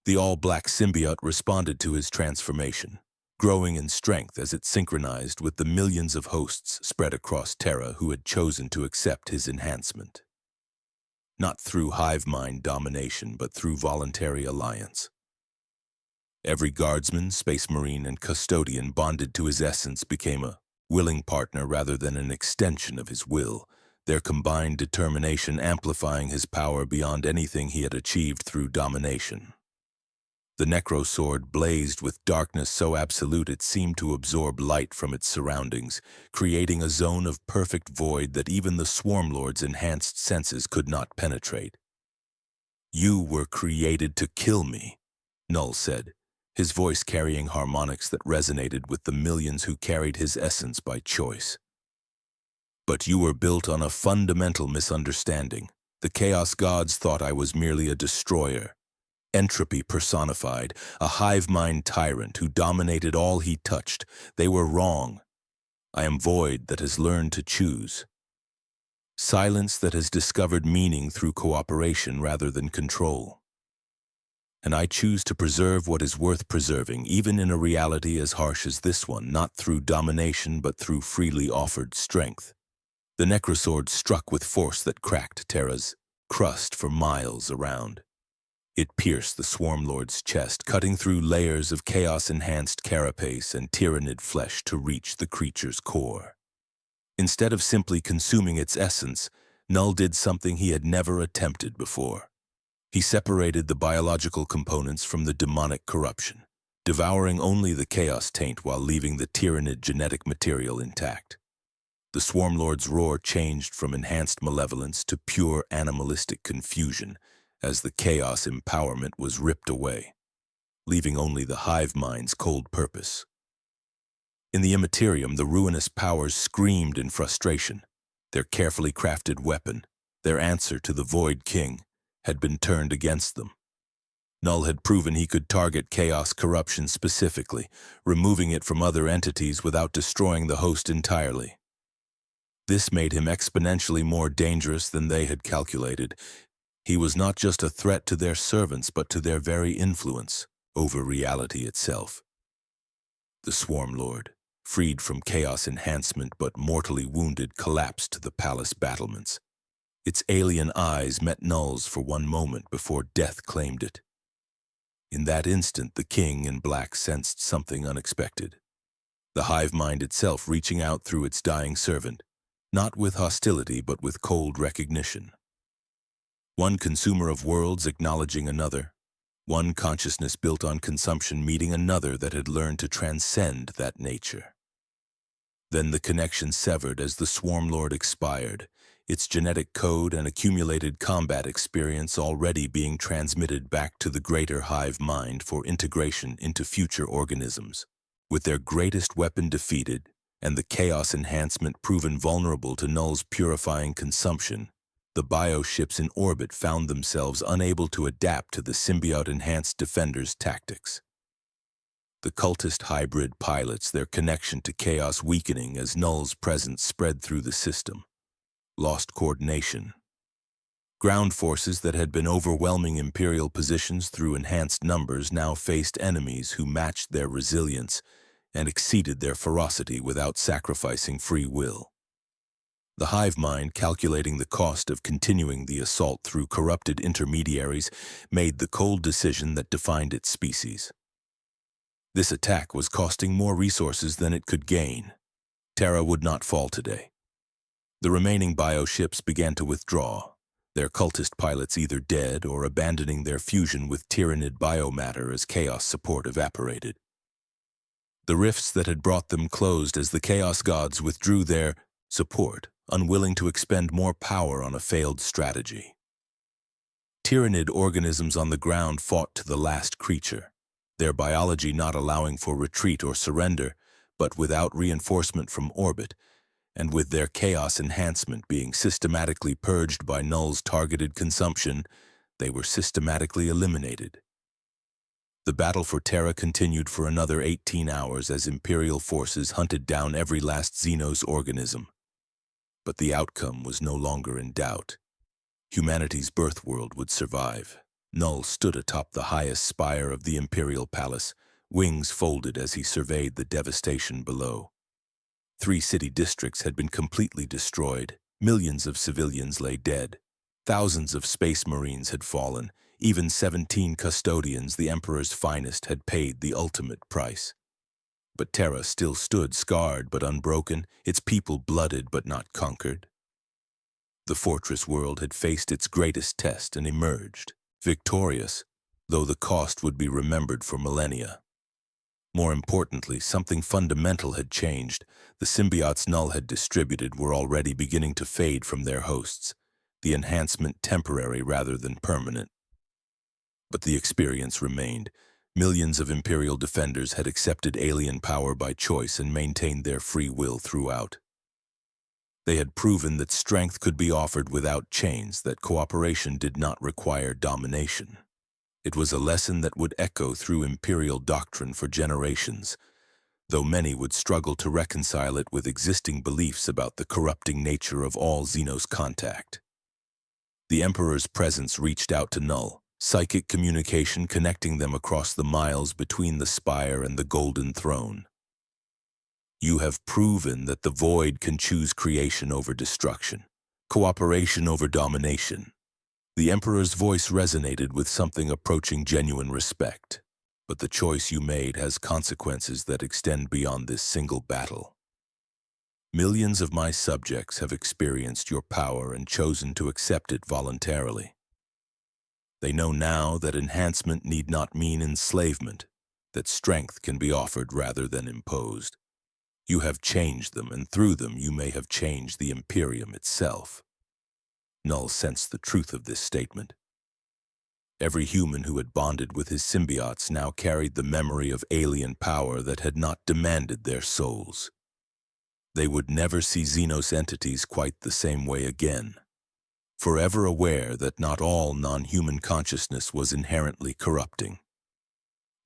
The all-black symbiote responded to his transformation, growing in strength as it synchronized with the millions of hosts spread across Terra who had chosen to accept his enhancement. Not through hive mind domination, but through voluntary alliance. Every guardsman, space marine, and custodian bonded to his essence became a willing partner rather than an extension of his will, their combined determination amplifying his power beyond anything he had achieved through domination. The necrosword blazed with darkness so absolute it seemed to absorb light from its surroundings, creating a zone of perfect void that even the Swarmlord's enhanced senses could not penetrate. "You were created to kill me," Knull said, his voice carrying harmonics that resonated with the millions who carried his essence by choice. "But you were built on a fundamental misunderstanding. The Chaos Gods thought I was merely a destroyer. Entropy personified, a hive-mind tyrant who dominated all he touched. They were wrong. I am void that has learned to choose. Silence that has discovered meaning through cooperation rather than control. And I choose to preserve what is worth preserving, even in a reality as harsh as this one, not through domination but through freely offered strength." The necrosword struck with force that cracked Terra's crust for miles around. It pierced the Swarmlord's chest, cutting through layers of chaos-enhanced carapace and tyrannid flesh to reach the creature's core. Instead of simply consuming its essence, Knull did something he had never attempted before. He separated the biological components from the demonic corruption, devouring only the chaos taint while leaving the tyrannid genetic material intact. The Swarmlord's roar changed from enhanced malevolence to pure animalistic confusion as the chaos empowerment was ripped away, leaving only the hive mind's cold purpose. In the Imperium, the ruinous powers screamed in frustration. Their carefully crafted weapon, their answer to the Void King, had been turned against them. Knull had proven he could target chaos corruption specifically, removing it from other entities without destroying the host entirely. This made him exponentially more dangerous than they had calculated. He was not just a threat to their servants, but to their very influence over reality itself. The Swarmlord, freed from chaos enhancement but mortally wounded, collapsed to the palace battlements. Its alien eyes met Knull's for one moment before death claimed it. In that instant, the king in black sensed something unexpected. The hive mind itself reaching out through its dying servant, not with hostility but with cold recognition. One consumer of worlds acknowledging another, one consciousness built on consumption meeting another that had learned to transcend that nature. Then the connection severed as the Swarmlord expired, its genetic code and accumulated combat experience already being transmitted back to the greater hive mind for integration into future organisms. With their greatest weapon defeated, and the chaos enhancement proven vulnerable to Knull's purifying consumption, the bioships in orbit found themselves unable to adapt to the symbiote-enhanced defenders' tactics. The cultist hybrid pilots, their connection to chaos weakening as Knull's presence spread through the system, lost coordination. Ground forces that had been overwhelming Imperial positions through enhanced numbers now faced enemies who matched their resilience and exceeded their ferocity without sacrificing free will. The hive mind, calculating the cost of continuing the assault through corrupted intermediaries, made the cold decision that defined its species. This attack was costing more resources than it could gain. Terra would not fall today. The remaining bioships began to withdraw, their cultist pilots either dead or abandoning their fusion with tyrannid biomatter as chaos support evaporated. The rifts that had brought them closed as the Chaos Gods withdrew their support, unwilling to expend more power on a failed strategy. Tyrannid organisms on the ground fought to the last creature, their biology not allowing for retreat or surrender, but without reinforcement from orbit, and with their chaos enhancement being systematically purged by Knull's targeted consumption, they were systematically eliminated. The battle for Terra continued for another 18 hours as Imperial forces hunted down every last Xenos organism. But the outcome was no longer in doubt. Humanity's birth world would survive. Knull stood atop the highest spire of the Imperial Palace, wings folded as he surveyed the devastation below. 3 city districts had been completely destroyed. Millions of civilians lay dead. Thousands of space marines had fallen. Even 17 custodians, the Emperor's finest, had paid the ultimate price. But Terra still stood scarred but unbroken, its people blooded but not conquered. The fortress world had faced its greatest test and emerged, victorious, though the cost would be remembered for millennia. More importantly, something fundamental had changed. The symbiotes Knull had distributed were already beginning to fade from their hosts, the enhancement temporary rather than permanent. But the experience remained. Millions of Imperial defenders had accepted alien power by choice and maintained their free will throughout. They had proven that strength could be offered without chains, that cooperation did not require domination. It was a lesson that would echo through Imperial doctrine for generations, though many would struggle to reconcile it with existing beliefs about the corrupting nature of all Xenos contact. The Emperor's presence reached out to Knull, psychic communication connecting them across the miles between the spire and the Golden Throne. You have proven that the Void can choose creation over destruction, cooperation over domination. The Emperor's voice resonated with something approaching genuine respect, but the choice you made has consequences that extend beyond this single battle. Millions of my subjects have experienced your power and chosen to accept it voluntarily. They know now that enhancement need not mean enslavement, that strength can be offered rather than imposed. You have changed them, and through them you may have changed the Imperium itself. Knull sensed the truth of this statement. Every human who had bonded with his symbiotes now carried the memory of alien power that had not demanded their souls. They would never see Xenos entities quite the same way again, forever aware that not all non-human consciousness was inherently corrupting.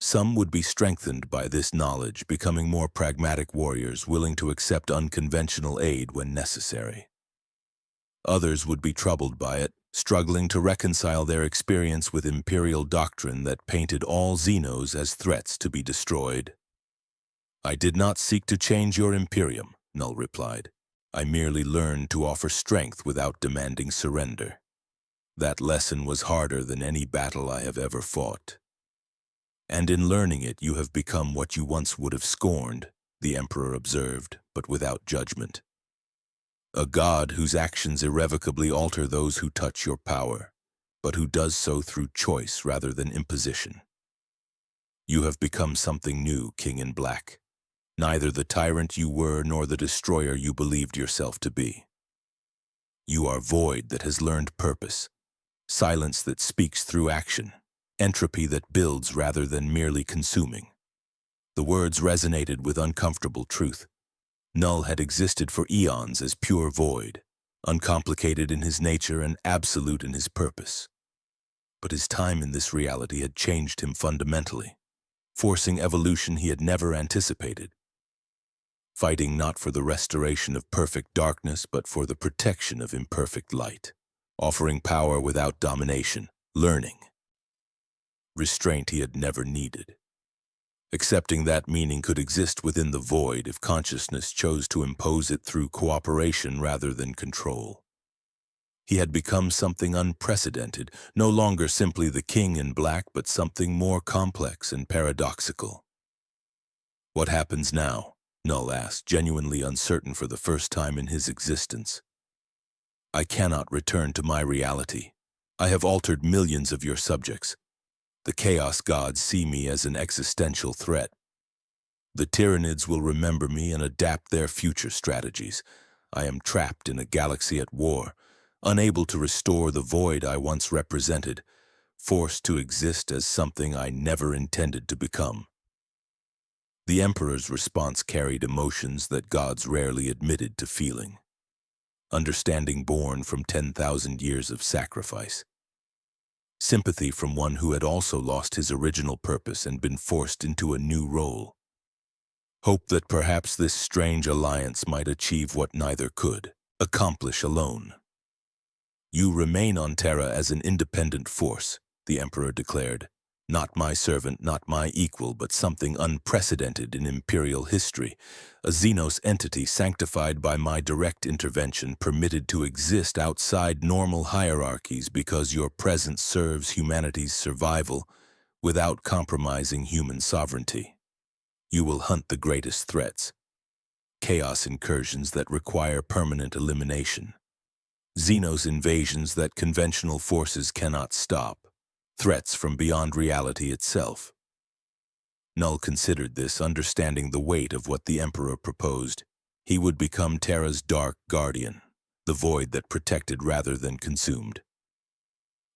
Some would be strengthened by this knowledge, becoming more pragmatic warriors willing to accept unconventional aid when necessary. Others would be troubled by it, struggling to reconcile their experience with Imperial doctrine that painted all Xenos as threats to be destroyed. I did not seek to change your Imperium, Knull replied. I merely learned to offer strength without demanding surrender. That lesson was harder than any battle I have ever fought. And in learning it, you have become what you once would have scorned, the Emperor observed, but without judgment. A god whose actions irrevocably alter those who touch your power, but who does so through choice rather than imposition. You have become something new, King in Black. Neither the tyrant you were nor the destroyer you believed yourself to be. You are void that has learned purpose, silence that speaks through action, entropy that builds rather than merely consuming. The words resonated with uncomfortable truth. Knull had existed for eons as pure void, uncomplicated in his nature and absolute in his purpose. But his time in this reality had changed him fundamentally, forcing evolution he had never anticipated. Fighting not for the restoration of perfect darkness, but for the protection of imperfect light, offering power without domination, learning. Restraint he had never needed. Accepting that meaning could exist within the void if consciousness chose to impose it through cooperation rather than control. He had become something unprecedented, no longer simply the King in Black, but something more complex and paradoxical. What happens now? Knull asked, genuinely uncertain for the first time in his existence. I cannot return to my reality. I have altered millions of your subjects. The Chaos Gods see me as an existential threat. The Tyranids will remember me and adapt their future strategies. I am trapped in a galaxy at war, unable to restore the void I once represented, forced to exist as something I never intended to become. The Emperor's response carried emotions that gods rarely admitted to feeling. Understanding born from 10,000 years of sacrifice. Sympathy from one who had also lost his original purpose and been forced into a new role. Hope that perhaps this strange alliance might achieve what neither could, accomplish alone. You remain on Terra as an independent force, the Emperor declared. Not my servant, not my equal, but something unprecedented in Imperial history, a Xenos entity sanctified by my direct intervention, permitted to exist outside normal hierarchies because your presence serves humanity's survival without compromising human sovereignty. You will hunt the greatest threats, chaos incursions that require permanent elimination, Xenos invasions that conventional forces cannot stop. threats from beyond reality itself. Knull considered this, understanding the weight of what the Emperor proposed. He would become Terra's dark guardian, the void that protected rather than consumed.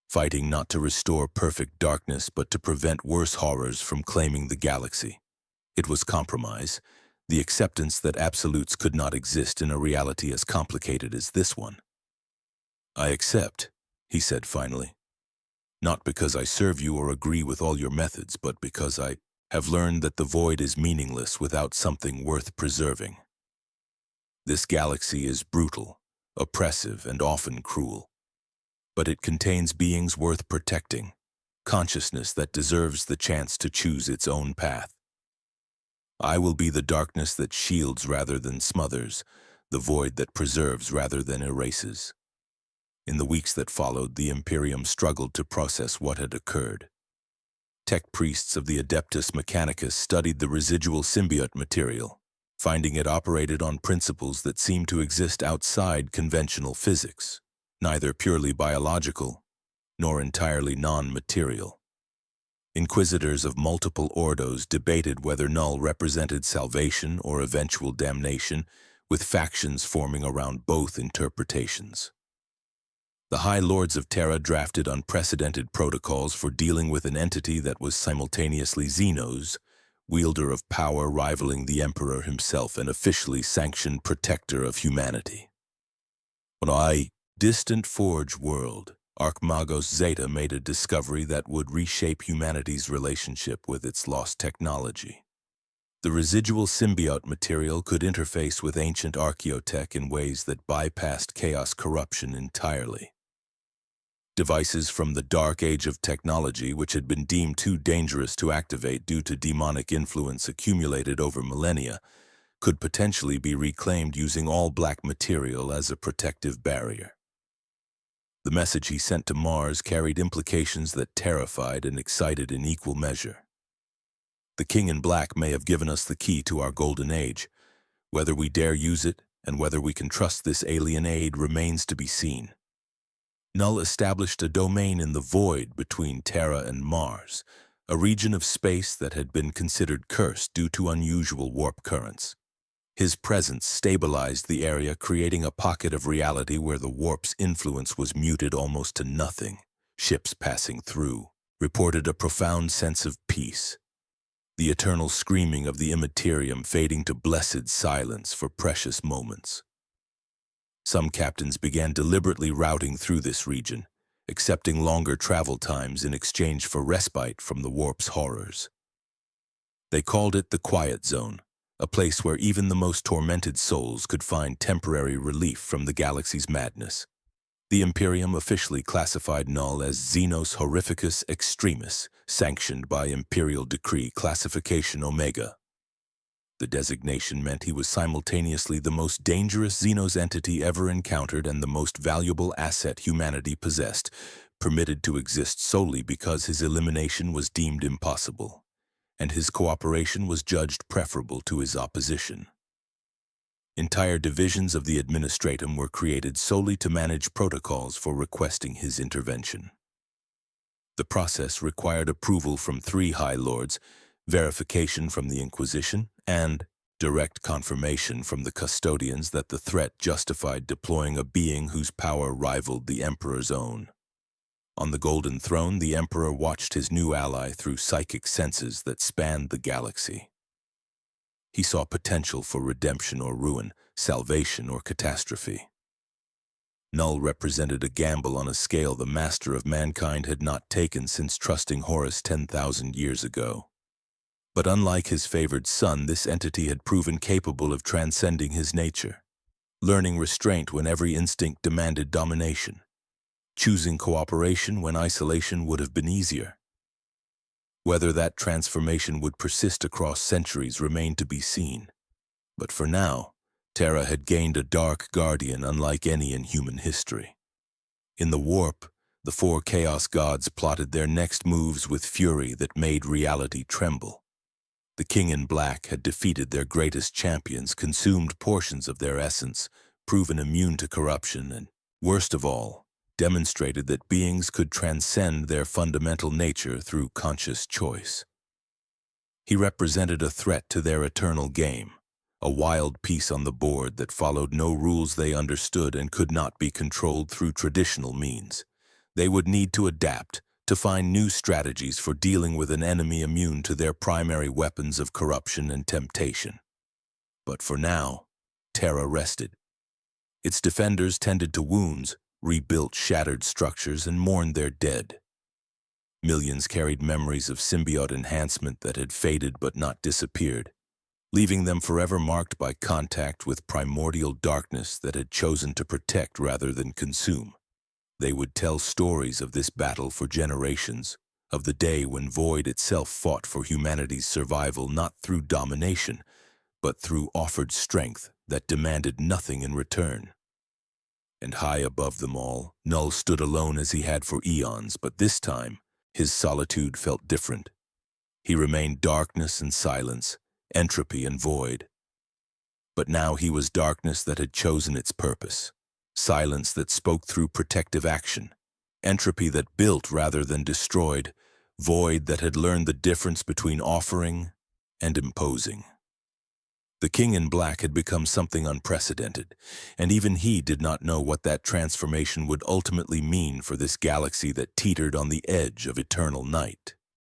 Fighting not to restore perfect darkness, but to prevent worse horrors from claiming the galaxy. It was compromise, the acceptance that absolutes could not exist in a reality as complicated as this one. "I accept," he said finally. "Not because I serve you or agree with all your methods, but because I have learned that the void is meaningless without something worth preserving. This galaxy is brutal, oppressive, and often cruel. But it contains beings worth protecting, consciousness that deserves the chance to choose its own path. I will be the darkness that shields rather than smothers, the void that preserves rather than erases." In the weeks that followed, the Imperium struggled to process what had occurred. Tech priests of the Adeptus Mechanicus studied the residual symbiote material, finding it operated on principles that seemed to exist outside conventional physics, neither purely biological nor entirely non-material. Inquisitors of multiple ordos debated whether Knull represented salvation or eventual damnation, with factions forming around both interpretations. The High Lords of Terra drafted unprecedented protocols for dealing with an entity that was simultaneously Xenos, wielder of power rivaling the Emperor himself and officially sanctioned protector of humanity. On a distant Forge world, Archmagos Zeta made a discovery that would reshape humanity's relationship with its lost technology. The residual symbiote material could interface with ancient archaeotech in ways that bypassed chaos corruption entirely. Devices from the dark age of technology, which had been deemed too dangerous to activate due to demonic influence accumulated over millennia, could potentially be reclaimed using all-black material as a protective barrier. The message he sent to Mars carried implications that terrified and excited in equal measure. The King in Black may have given us the key to our golden age. Whether we dare use it and whether we can trust this alien aid remains to be seen. Knull established a domain in the void between Terra and Mars, a region of space that had been considered cursed due to unusual warp currents. His presence stabilized the area, creating a pocket of reality where the warp's influence was muted almost to nothing. Ships passing through reported a profound sense of peace, the eternal screaming of the Imperium fading to blessed silence for precious moments. Some captains began deliberately routing through this region, accepting longer travel times in exchange for respite from the warp's horrors. They called it the Quiet Zone, a place where even the most tormented souls could find temporary relief from the galaxy's madness. The Imperium officially classified Knull as Xenos Horrificus Extremis, sanctioned by Imperial Decree Classification Omega. The designation meant he was simultaneously the most dangerous Xenos entity ever encountered and the most valuable asset humanity possessed, permitted to exist solely because his elimination was deemed impossible, and his cooperation was judged preferable to his opposition. Entire divisions of the Administratum were created solely to manage protocols for requesting his intervention. The process required approval from 3 High Lords, verification from the Inquisition, and direct confirmation from the custodians that the threat justified deploying a being whose power rivaled the Emperor's own. On the Golden Throne, the Emperor watched his new ally through psychic senses that spanned the galaxy. He saw potential for redemption or ruin, salvation or catastrophe. Knull represented a gamble on a scale the master of mankind had not taken since trusting Horus 10,000 years ago. But unlike his favored son, this entity had proven capable of transcending his nature, learning restraint when every instinct demanded domination, choosing cooperation when isolation would have been easier. Whether that transformation would persist across centuries remained to be seen. But for now, Terra had gained a dark guardian unlike any in human history. In the warp, the 4 Chaos Gods plotted their next moves with fury that made reality tremble. The King in Black had defeated their greatest champions, consumed portions of their essence, proven immune to corruption, and, worst of all, demonstrated that beings could transcend their fundamental nature through conscious choice. He represented a threat to their eternal game, a wild piece on the board that followed no rules they understood and could not be controlled through traditional means. They would need to adapt, to find new strategies for dealing with an enemy immune to their primary weapons of corruption and temptation. But for now, Terra rested. Its defenders tended to wounds, rebuilt shattered structures, and mourned their dead. Millions carried memories of symbiote enhancement that had faded but not disappeared, leaving them forever marked by contact with primordial darkness that had chosen to protect rather than consume. They would tell stories of this battle for generations, of the day when Void itself fought for humanity's survival not through domination, but through offered strength that demanded nothing in return. And high above them all, Knull stood alone as he had for eons, but this time, his solitude felt different. He remained darkness and silence, entropy and void. But now he was darkness that had chosen its purpose, silence that spoke through protective action, entropy that built rather than destroyed, void that had learned the difference between offering and imposing. The King in Black had become something unprecedented, and even he did not know what that transformation would ultimately mean for this galaxy that teetered on the edge of eternal night.